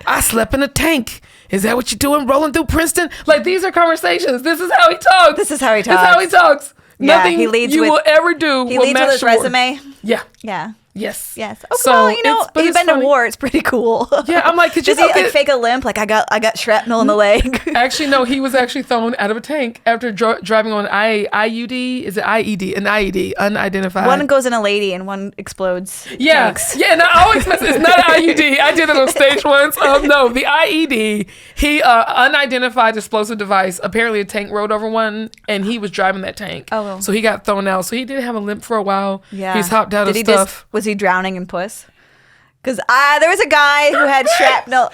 I slept in a tank. Is that what you're doing, rolling through Princeton? Like, these are conversations. This is how he talks. This is how he talks. Yeah, Nothing he leads you with- will ever do He will leads match with his your- resume. Yeah. Yeah. Yes. Yes. Oh, So well, it's you've been funny. to war. It's pretty cool. Yeah, I'm like, could you Does he look like at- fake a limp? Like I got shrapnel in the leg. Actually, no. He was actually thrown out of a tank after driving on IUD. Is it IED? An IED, unidentified. One goes in a lady and one explodes. Yeah, tanks. yeah. And I always mess. It's not IUD. I did it on stage once. No, the IED. He unidentified explosive device. Apparently, a tank rode over one, and he was driving that tank. Oh, well. So he got thrown out. So he did have a limp for a while. Yeah. He's hopped out of stuff. Was he drowning in puss? Because there was a guy who had shrapnel.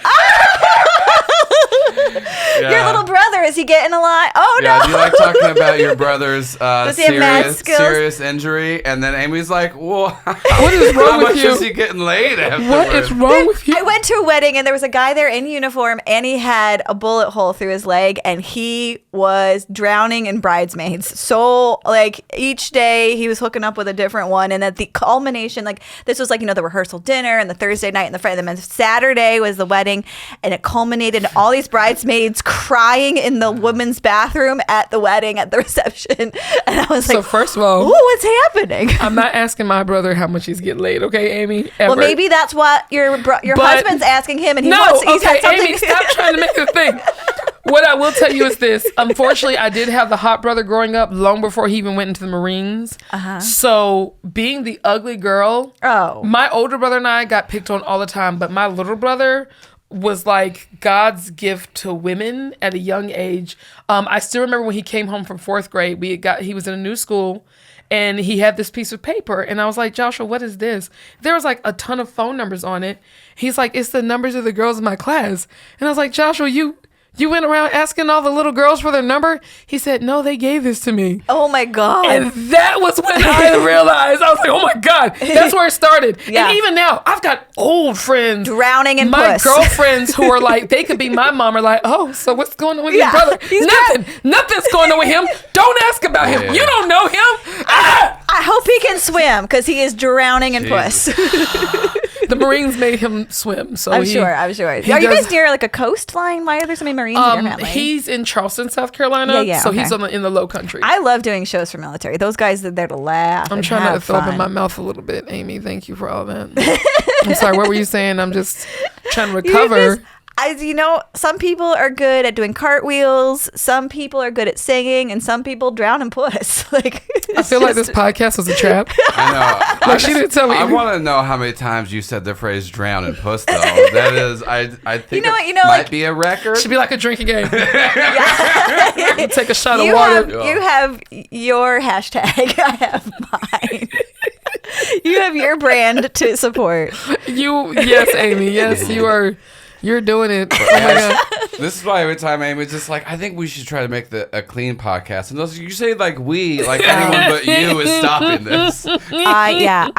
Your little brother, is he getting a lot? Oh, Yeah, no. do you like talking about your brother's he have mad skills? serious injury? And then Amy's like, well, What is wrong how with much you? is he getting laid afterwards? What is wrong with you? I went to a wedding and there was a guy there in uniform and he had a bullet hole through his leg and he was drowning in bridesmaids. So like each day he was hooking up with a different one, and at the culmination, like this was like, the rehearsal dinner and the Thursday night and the Friday, and then Saturday was the wedding, and it culminated in all these bridesmaids crying in the women's bathroom at the wedding at the reception. And I was like, So first of all, ooh, what's happening? I'm not asking my brother how much he's getting laid, okay, Amy? Ever. Well, maybe that's what your But- husband's asking him, and he's okay, had something. Amy, stop trying to make it a thing. What I will tell you is this. Unfortunately, I did have the hot brother growing up long before he even went into the Marines. So being the ugly girl, my older brother and I got picked on all the time, but my little brother was like God's gift to women at a young age. I still remember when he came home from 4th grade, he was in a new school. And he had this piece of paper. And I was like, Joshua, what is this? There was like a ton of phone numbers on it. He's like, it's the numbers of the girls in my class. And I was like, Joshua, you went around asking all the little girls for their number? He said, no, they gave this to me. Oh my God. And that was when I realized, I was like, oh my God, that's where it started. Yeah. And even now, I've got old friends. Drowning in my puss. girlfriends who are like, they could be my mom, are like, oh, so what's going on with your brother? He's Nothing's going on with him. Don't ask about him. Yeah. You don't know him. I hope he can swim because he is drowning in puss. The Marines made him swim. So I'm sure. Are you guys near like a coastline? Why are there so many Marines in your family? He's in Charleston, South Carolina. Yeah, So okay. he's in the low country. I love doing shows for military. Those guys are there to laugh. I'm and trying not to have throw up in fun. my mouth a little bit, Amy. Thank you for all that. I'm sorry. What were you saying? I'm just trying to recover. As you know, some people are good at doing cartwheels. Some people are good at singing, and some people drown in puss. Like I feel like this podcast was a trap. I know. Like she didn't tell me. I want to know how many times you said the phrase "drown in puss." Though that is, I think it might like, be a record. Should be like a drinking game. Take a shot of water. You have your hashtag. I have mine. You have your brand to support. Yes, Amy. Yes, you are. You're doing it. Oh my God. This is why every time Amy's just like, I think we should try to make a clean podcast. And those, you say like anyone but you is stopping this. I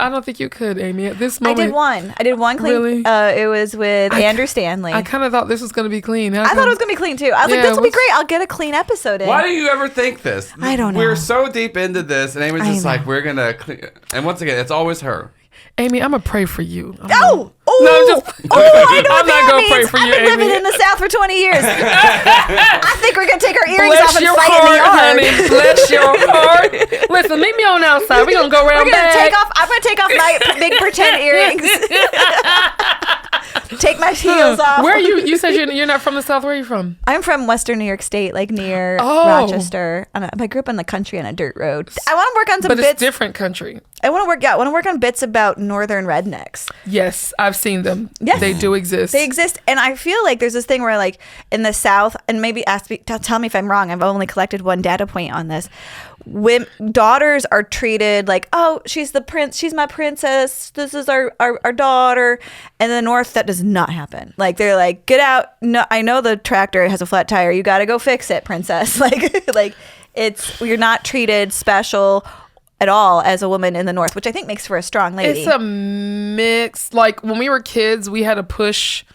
don't think you could, Amy. At this moment, I did one clean. Really? It was with Andrew Stanley. I kind of thought this was going to be clean. I thought it was going to be clean too. I was like, this will be great. I'll get a clean episode in. Why do you ever think this? I don't know. We're so deep into this, and Amy's just like, we're gonna clean. And once again, it's always her. Amy, I'm gonna pray for you. I know I'm what not gonna means. pray for you, I've been living Amy. in the South for 20 years. I think we're gonna take our earrings Bless off and your fight heart, in the yard. honey. Bless your heart. Listen, meet me on outside. We're gonna go around back. I'm gonna take off my big pretend earrings. Take my heels off. Where are you? You said you're not from the South. Where are you from? I'm from Western New York State, like near Rochester. I grew up in the country on a dirt road. I want to work on some But bits. it's different country. I want to work on bits about northern rednecks. Yes, I've seen them. Yes. They do exist. They exist, and I feel like there's this thing where, like, in the South, and maybe tell me if I'm wrong. I've only collected one data point on this. Daughters are treated like, oh, she's my princess. This is our daughter. And in the North, that does not happen. Like, they're like, get out. No, I know the tractor has a flat tire. You got to go fix it, princess. Like you're not treated special at all as a woman in the North, which I think makes for a strong lady. It's a mix. Like when we were kids, we had a push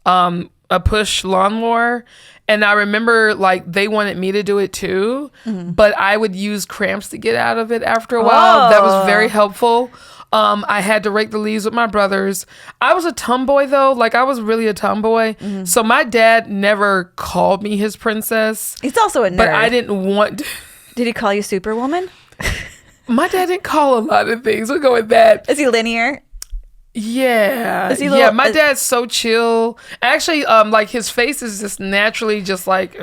lawnmower, and I remember like they wanted me to do it too, but I would use cramps to get out of it after a while. That was very helpful. I had to rake the leaves with my brothers. I was a tomboy though. Like I was really a tomboy. So my dad never called me his princess. He's also a nerd. But I didn't want to. Did he call you Superwoman? My dad didn't call a lot of things. We'll go with that. Is he linear? Yeah. My dad's so chill. Actually, like his face is just naturally just like,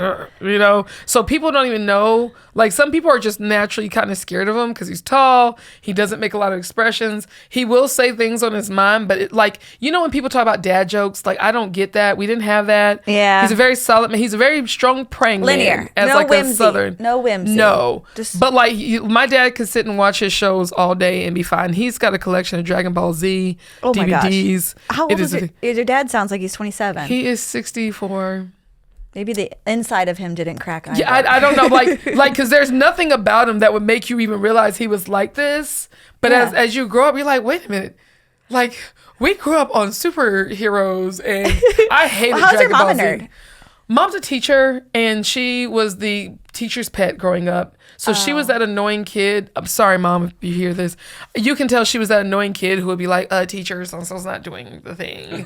so people don't even know. Like some people are just naturally kind of scared of him because he's tall. He doesn't make a lot of expressions. He will say things on his mind, but when people talk about dad jokes, like I don't get that. We didn't have that. Yeah. He's a very solid man. He's a very strong praying linear. man. As no like whimsy. a Southern. No whimsy. No. Just... But like my dad could sit and watch his shows all day and be fine. He's got a collection of Dragon Ball Z DVDs. How old is your dad? Sounds like he's 27. He is 64. Maybe the inside of him didn't crack either. Yeah, I don't know. Like, because there's nothing about him that would make you even realize he was like this. But as you grow up, you're like, wait a minute. Like, we grew up on superheroes, and I hated how's Dragon your mom Ball a Z. nerd? Mom's a teacher, and she was the teacher's pet growing up. So she was that annoying kid. I'm sorry, Mom, if you hear this. You can tell she was that annoying kid who would be like, teacher, so-and-so's not doing the thing.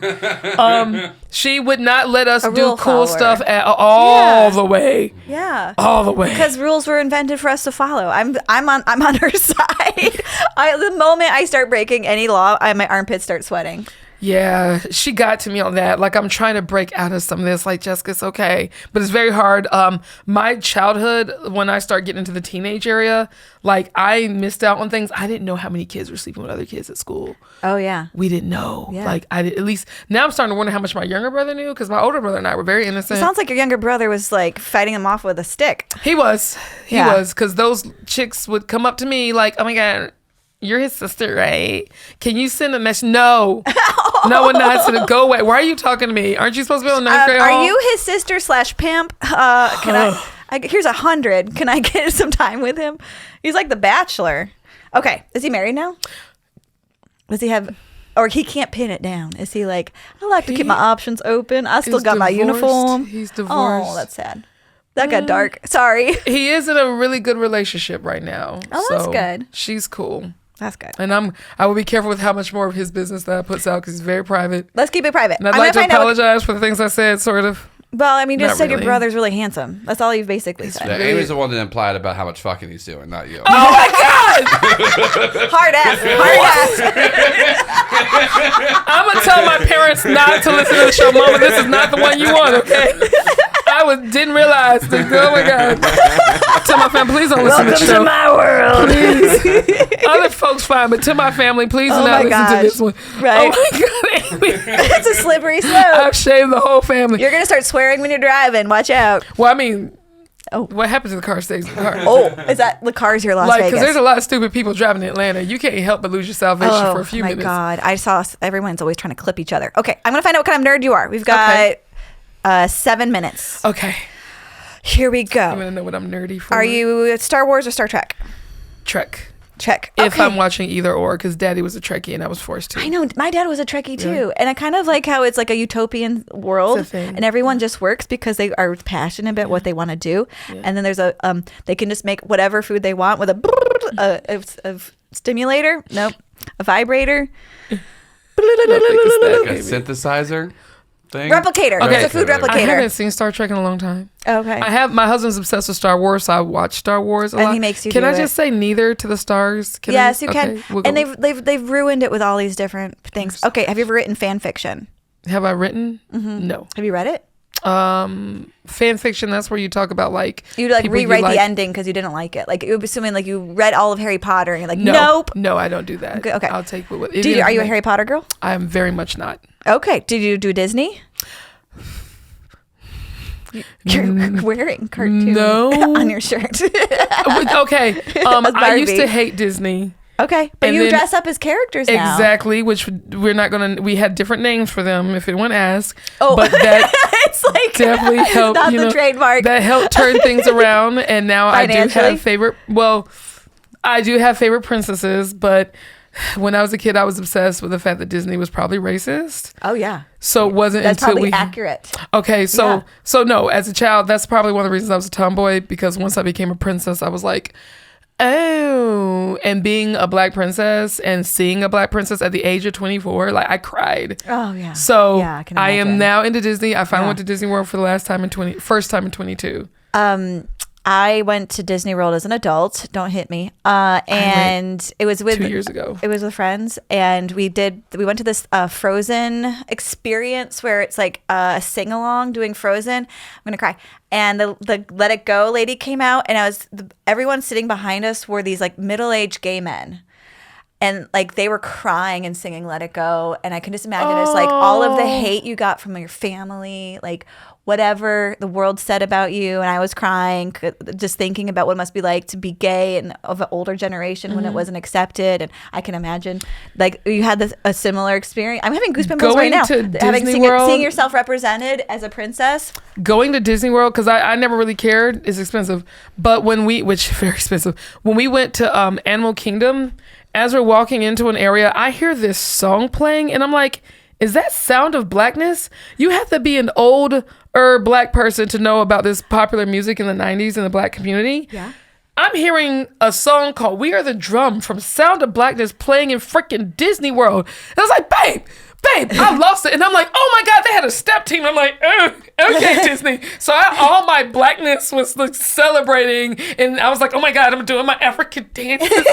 She would not let us do cool stuff all the way. Yeah. All the way. Because rules were invented for us to follow. I'm on her side. The moment I start breaking any law, my armpits start sweating. Yeah, she got to me on that. Like, I'm trying to break out of some of this. Like, Jessica, it's okay. But it's very hard. My childhood, when I start getting into the teenage area, like, I missed out on things. I didn't know how many kids were sleeping with other kids at school. Oh, yeah. We didn't know. Yeah. Like, at least, now I'm starting to wonder how much my younger brother knew, because my older brother and I were very innocent. It sounds like your younger brother was, like, fighting him off with a stick. He was, because those chicks would come up to me like, oh, my God, you're his sister, right? Can you send a message? No. No, we're not. So go away. Why are you talking to me? Aren't you supposed to be on the ninth grade hall? Are you his sister / pimp? Here's 100. Can I get some time with him? He's like the Bachelor. Okay. Is he married now? Does he have... Or he can't pin it down. Is he like, I like to keep my options open. I still got my uniform. He's divorced. Oh, that's sad. That got dark. Sorry. He is in a really good relationship right now. Oh, that's good. She's cool. That's good. And I will be careful with how much more of his business that I puts out because he's very private. Let's keep it private. And I'd like to apologize for the things I said, sort of. Well, I mean, just Not said your really. brother's really handsome. That's all you've basically said. Yeah, Amy's the one that implied about how much fucking he's doing, not you. Oh my God! Hard ass. I'm going to tell my parents not to listen to the show. Mama, this is not the one you want, okay? Didn't realize. Oh my God. Tell my family, please don't listen to the show. Welcome to my world. Please. Other folks fine, but to my family, please do not listen to this one. Right. Oh my God, Amy. It's a slippery slope. I've shaved the whole family. You're going to start swearing when you're driving. Watch out. Well, I mean, Oh. what happens to the car stays in the car. Oh, is that the cars here, Las Vegas? Because there's a lot of stupid people driving in Atlanta. You can't help but lose your salvation for a few minutes. Oh my God. I saw everyone's always trying to clip each other. Okay, I'm going to find out what kind of nerd you are. We've got 7 minutes. Okay. Here we You go. want to know what I'm nerdy for? Are you Star Wars or Star Trek? Trek. Check. If Okay. I'm watching either or, because Daddy was a Trekkie and I was forced to. I know. My dad was a Trekkie too. Really? And I kind of like how it's like a utopian world It's a thing. and everyone just works because they are passionate about what they want to do. And then there's a, they can just make whatever food they want with a stimulator. Nope. A vibrator. Like a synthesizer thing? Replicator. Okay. It's a food I replicator. haven't seen Star Trek in a long time. Okay. My husband's obsessed with Star Wars, so I watch Star Wars a And lot. he makes you Can do I it. just say neither to the stars? Yes, you can. Okay, we'll And go. they've ruined it with all these different things. Okay, have you ever written fan fiction? Have I written? No. Have you read it? Fan fiction, that's where you talk about like You like people you rewrite like. the ending because you didn't like it. Like it would be assuming like you read all of Harry Potter and you're like, No, nope. No, I don't do that. Okay. I'll take what. Are you a Harry Potter girl? I'm very much not. Okay. Did you do Disney? You're wearing cartoon No. on your shirt. Okay. I used to Barbie. hate Disney. Okay, but And you then- dress up as characters now. Exactly, which we had different names for them if anyone asked. Oh, But that it's like definitely it's helped. not you the know, trademark. That helped turn things around, and now I do Financially? have favorite. Well, I do have favorite princesses, but when I was a kid, I was obsessed with the fact that Disney was probably racist. Oh yeah, So it wasn't that's until probably we accurate. Okay, so Yeah. so no, as a child, that's probably one of the reasons I was a tomboy, because once I became a princess, I was like, oh, and being a black princess and seeing a black princess at the age of 24, like I cried. Oh yeah. So yeah, I can I am imagine. now into Disney. I finally Yeah. went to Disney World for the first time in 22. I went to Disney World as an adult. Don't hit me. And it was with 2 years ago. It was with friends, and we went to this Frozen experience where it's like a sing along doing Frozen. I'm gonna cry. And the Let It Go lady came out, and everyone sitting behind us were these like middle-aged gay men. And like they were crying and singing Let It Go. And I can just imagine it's like all of the hate you got from your family, like whatever the world said about you. And I was crying, just thinking about what it must be like to be gay and of an older generation when it wasn't accepted. And I can imagine like you had a similar experience. I'm having goosebumps Going right now. to Disney World- Seeing yourself represented as a princess. Going to Disney World, because I never really cared, is expensive. But which very expensive. When we went to Animal Kingdom, as we're walking into an area, I hear this song playing, and I'm like, is that Sound of Blackness? You have to be an older black person to know about this popular music in the 90s in the black community. Yeah. I'm hearing a song called We Are the Drum from Sound of Blackness playing in freaking Disney World. And I was like, babe, I lost it. And I'm like, oh my God, they had a step team. I'm like, okay, Disney. So all my blackness was like celebrating. And I was like, oh my God, I'm doing my African dances. Who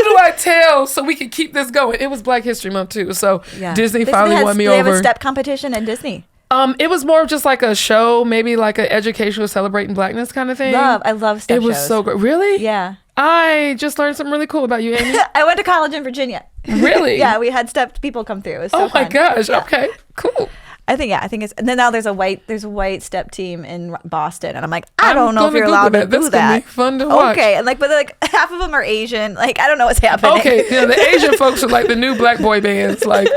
do I tell so we can keep this going? It was Black History Month too. So Disney finally won me They have over. a step competition in Disney. It was more of just like a show, maybe like an educational celebrating blackness kind of thing. I love step It was shows. so great. Really? Yeah. I just learned something really cool about you, Amy. I went to college in Virginia. Really? Yeah, we had stepped people come through. It was so Oh my fun. gosh. Yeah. Okay. Cool. I think it's, and then now there's a white step team in Boston, and I'm like, I I'm don't know if gonna you're Google allowed to that. do That's gonna that. be fun to watch. Okay, and but like half of them are Asian. Like I don't know what's happening. Okay, yeah, the Asian folks are like the new black boy bands. Like,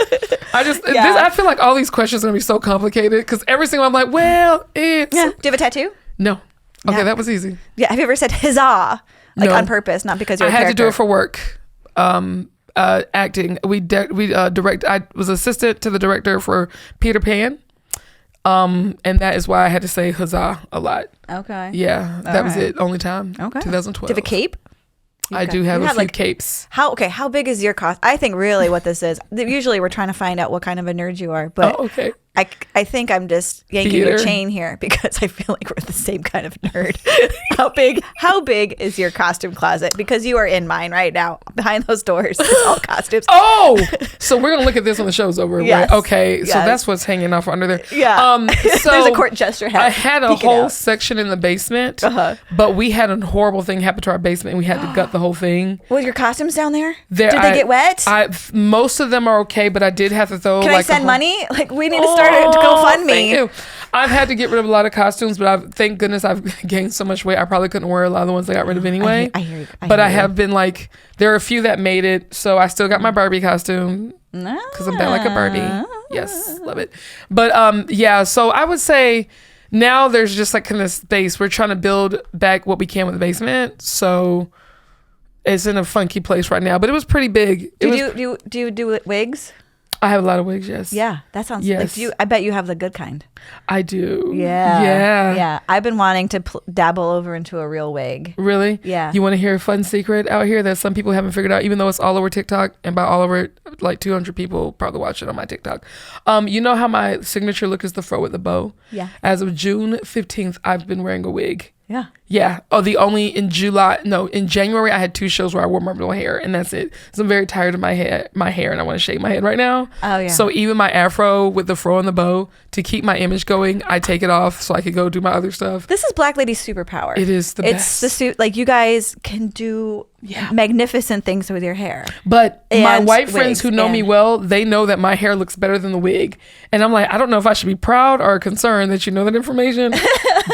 I feel like all these questions are gonna be so complicated because every single I'm like, well, it's Yeah. Do you have a tattoo? no. Okay, Yeah. that was easy. Yeah. Have you ever said huzzah like No. on purpose, not because you're I a had to do character? it for work. Acting. We direct. I was assistant to the director for Peter Pan. And that is why I had to say huzzah a lot. Okay. Yeah, that was right. it. Only time. Okay. 2012. Do you have a cape? I do have you a have, few like, capes. How big is your cost? I think really what this is. Usually we're trying to find out what kind of a nerd you are, but Okay. I think I'm just yanking Theater. your chain here because I feel like we're the same kind of nerd. How big is your costume closet? Because you are in mine right now. Behind those doors, it's all costumes. Oh, so we're gonna look at this when the show's over, Yes. right? Okay, so Yes. that's what's hanging off under there. Yeah. So There's a court gesture hat I had a peeking whole out. section in the basement, Uh-huh. but we had a horrible thing happen to our basement, and we had to gut the whole thing. Was your costumes down there? There, Did they get wet? Most of them are okay, but I did have to throw. Can like I send a whole, money? Like we need to start a GoFundMe. Thank you. I've had to get rid of a lot of costumes, but thank goodness I've gained so much weight. I probably couldn't wear a lot of the ones I got rid of anyway. I hear you. But I have been like, there are a few that made it. So I still got my Barbie costume because I'm bad like a Barbie. Yes, love it. But yeah, so I would say now there's just like kind of space. We're trying to build back what we can with the basement. So it's in a funky place right now, but it was pretty big. Do you do wigs? I have a lot of wigs, yes. Yeah, that sounds. Yes. Like, I bet you have the good kind. I do. Yeah. Yeah. I've been wanting to dabble over into a real wig. Really? Yeah. You want to hear a fun secret out here that some people haven't figured out, even though it's all over TikTok, and by all over, like 200 people probably watch it on my TikTok. You know how my signature look is the fro with the bow? Yeah. As of June 15th, I've been wearing a wig. Yeah. Yeah. Oh, in January I had 2 shows where I wore my real hair, and that's it. So I'm very tired of my hair, and I want to shave my head right now. Oh yeah. So even my afro with the fro and the bow, to keep my image going, I take it off so I could go do my other stuff. This is Black Lady's superpower. It is the It's best. the suit. Like you guys can do magnificent things with your hair. But my And white friends wigs, who know me and- well, they know that my hair looks better than the wig. And I'm like, I don't know if I should be proud or concerned that you know that information.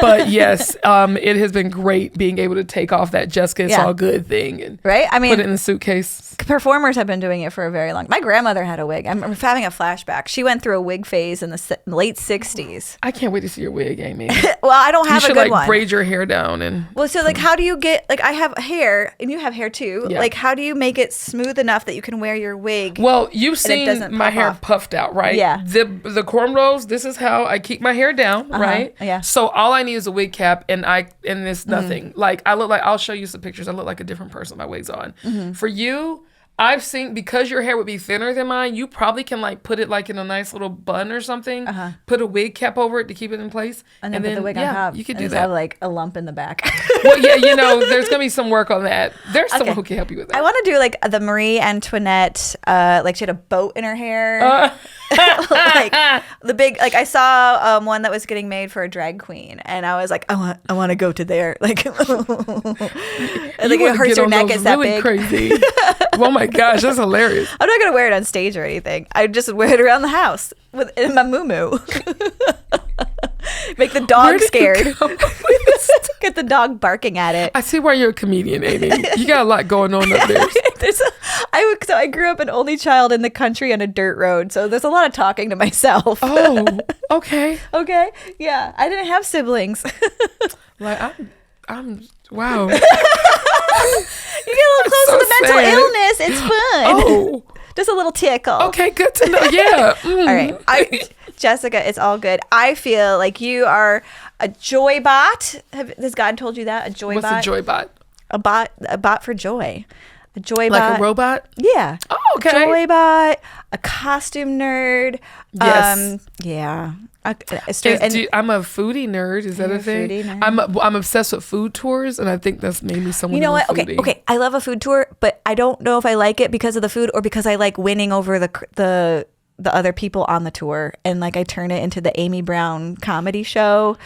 But yes, it has been great being able to take off that Jessica, it's all good thing and Right? I mean, put it in the suitcase. performers have been doing it for a very long. My grandmother had a wig. I'm having a flashback. She went through a wig phase in the late 60s. I can't wait to see your wig, Amy. Well, I don't You have a should good like one. braid your hair down and Well, so like, how do you get like? I have hair, and you have hair too. Yeah. Like, how do you make it smooth enough that you can wear your wig? well, you've And it doesn't seen my pop hair off. puffed out, right? Yeah. The cornrows, this is how I keep my hair down, right? Yeah. So all I need is a wig cap and it's nothing. Like I look like, I'll show you some pictures. I look like a different person with my wigs on. For you, I've seen, because your hair would be thinner than mine, you probably can like put it like in a nice little bun or something. Put a wig cap over it to keep it in place. and then put the wig on top. You could and do just that. have like a lump in the back. Well, yeah, there's gonna be some work on that. There's someone who can help you with that. I want to do like the Marie Antoinette, like she had a boat in her hair. Like the big, like I saw one that was getting made for a drag queen, and I was like, I want to go to there. Like, and like it hurts your neck. It's that really big. crazy. Oh my gosh, that's hilarious. I'm not gonna wear it on stage or anything. I just wear it around the house in my moo. Make the dog scared. Get the dog barking at it. I see why you're a comedian, Amy. You got a lot going on up there. So I grew up an only child in the country on a dirt road, so there's a lot of talking to myself. Oh, okay. Okay, yeah, I didn't have siblings. Like I'm wow. You get a little close so to the mental sad. illness. It's fun. Oh, Just a little tickle. okay, good to know. Yeah. All right. Jessica, it's all good. I feel like you are a joy bot. Has God told you that? A joy What's bot? a joy bot? A bot for joy. A joy Like bot. a robot? Yeah. Oh, okay. A joy bot. A costume nerd. Yes. Yeah. I'm a foodie nerd. Is that You're a a thing? foodie nerd? I'm obsessed with food tours, and I think that's maybe someone. You know who's what? a Okay, foodie. okay. I love a food tour, but I don't know if I like it because of the food or because I like winning over the other people on the tour, and like I turn it into the Amy Brown comedy show.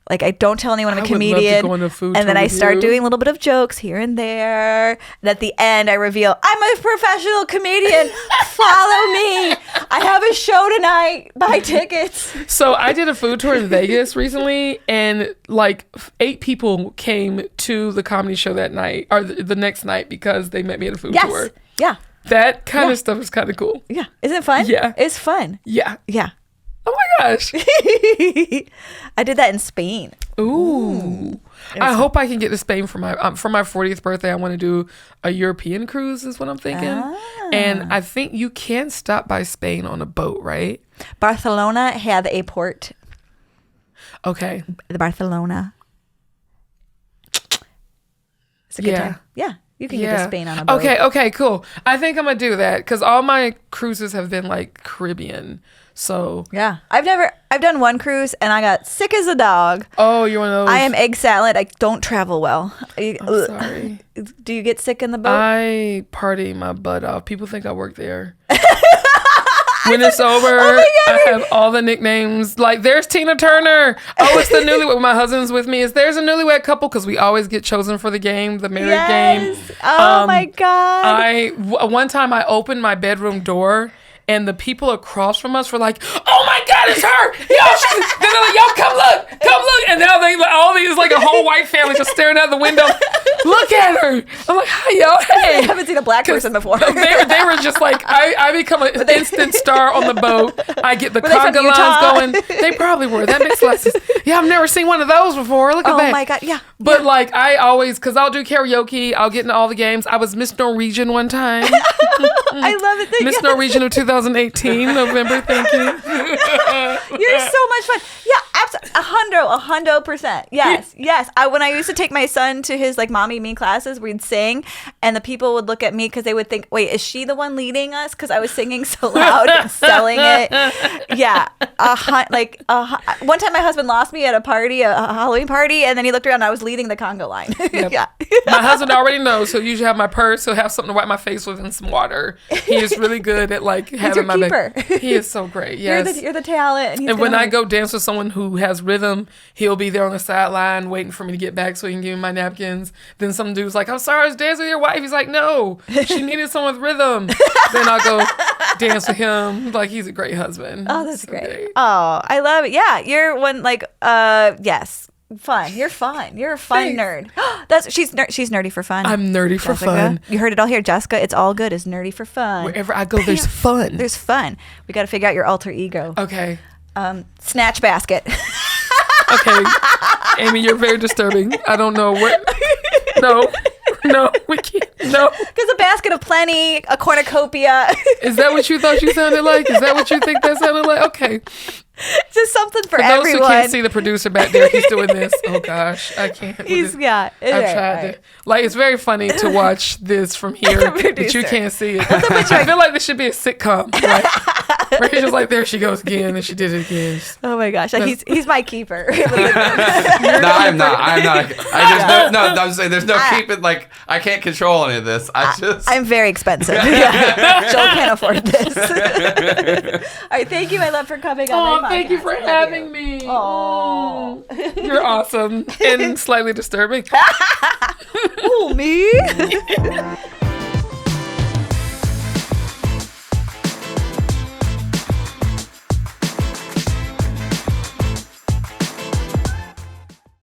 Like I don't tell anyone I'm a I would love to comedian, go on a food and then tour I with start you. doing a little bit of jokes here and there. And at the end, I reveal I'm a professional comedian. Follow me. I have a show tonight. Buy tickets. So I did a food tour in Vegas recently, and like 8 people came to the comedy show that night or the next night because they met me at a food Yes. tour. Yeah. That kind of stuff is kind of cool. Yeah. Isn't it fun? Yeah. It's fun. Yeah. Yeah. Oh my gosh. I did that in Spain. Ooh. I hope I can get to Spain for my 40th birthday. I want to do a European cruise is what I'm thinking. And I think you can stop by Spain on a boat, right? Barcelona had a port. Okay. The Barcelona. It's a good time. Yeah. You can get to Spain on a boat. Okay, cool. I think I'm gonna do that because all my cruises have been like Caribbean. So yeah, I've done one cruise and I got sick as a dog. Oh, you're one of those. I am egg salad. I don't travel well. I'm sorry. Do you get sick in the boat? I party my butt off. People think I work there. When it's over, I have all the nicknames. Like, there's Tina Turner. Oh, it's the newlywed. When my husband's with me, there's a newlywed couple because we always get chosen for the game, the married game. Oh, my God. One time I opened my bedroom door and the people across from us were like, "Oh my God, it's her! They're like, yo, come look! And now all these, like a whole white family just staring out the window. Look at her! I'm like, hi, yo, hey. I haven't seen a black person before. They were just like, I become an instant star on the boat. I get the conga lines going. They probably were. That makes less sense. Yeah, I've never seen one of those before. Look at that. Oh my God, yeah. But like, I always, because I'll do karaoke, I'll get into all the games. I was Miss Norwegian one time. I love it. Miss Norwegian of 2018, November, thank you. You're so much fun. Yeah, absolutely. 100%. Yes. When I used to take my son to his like mommy me classes, we'd sing, and the people would look at me because they would think, wait, is she the one leading us? Because I was singing so loud and selling it. Yeah. One time my husband lost me at a party, a Halloween party, and then he looked around and I was leading the conga line. Yep. Yeah. My husband already knows. He'll usually have my purse. He'll have something to wipe my face with and some water. He is really good at like having my back. He is so great. Yes. You're the talent. And when I go dance with someone who has rhythm, he'll be there on the sideline waiting for me to get back so he can give me my napkins. Then some dude's like, "I'm sorry, I was dancing with your wife." He's like, "No, she needed someone with rhythm." Then I'll go dance with him. Like, he's a great husband. Oh, that's great. Oh, I love it. Yeah, you're one yes. Fun. You're fun. You're a fun nerd. She's nerdy for fun. I'm nerdy for Jessica. fun. You heard it all here, Jessica. It's all good. Is nerdy for fun. Wherever I go, there's fun. There's fun. We got to figure out your alter ego. Okay. Snatch basket. Okay, Amy, you're very disturbing. I don't know what. No, we can't. No. Because a basket of plenty, a cornucopia. Is that what you thought you sounded like? Is that what you think that sounded like? Okay. Just something for those everyone. who can't see the producer back there, he's doing this. Oh gosh, I can't. I've tried to. Like, it's very funny to watch this from here, but you can't see it. I feel like this should be a sitcom, right? Where he's just like, there she goes again, and she did it again. Oh my gosh, he's my keeper. No, I'm not. I'm saying there's no keeping. Like, I can't control any of this. I'm very expensive. Yeah. Joel can't afford this. All right, thank you, my love, for coming on. Thank you for having me. Oh, you're awesome and slightly disturbing. Oh, me.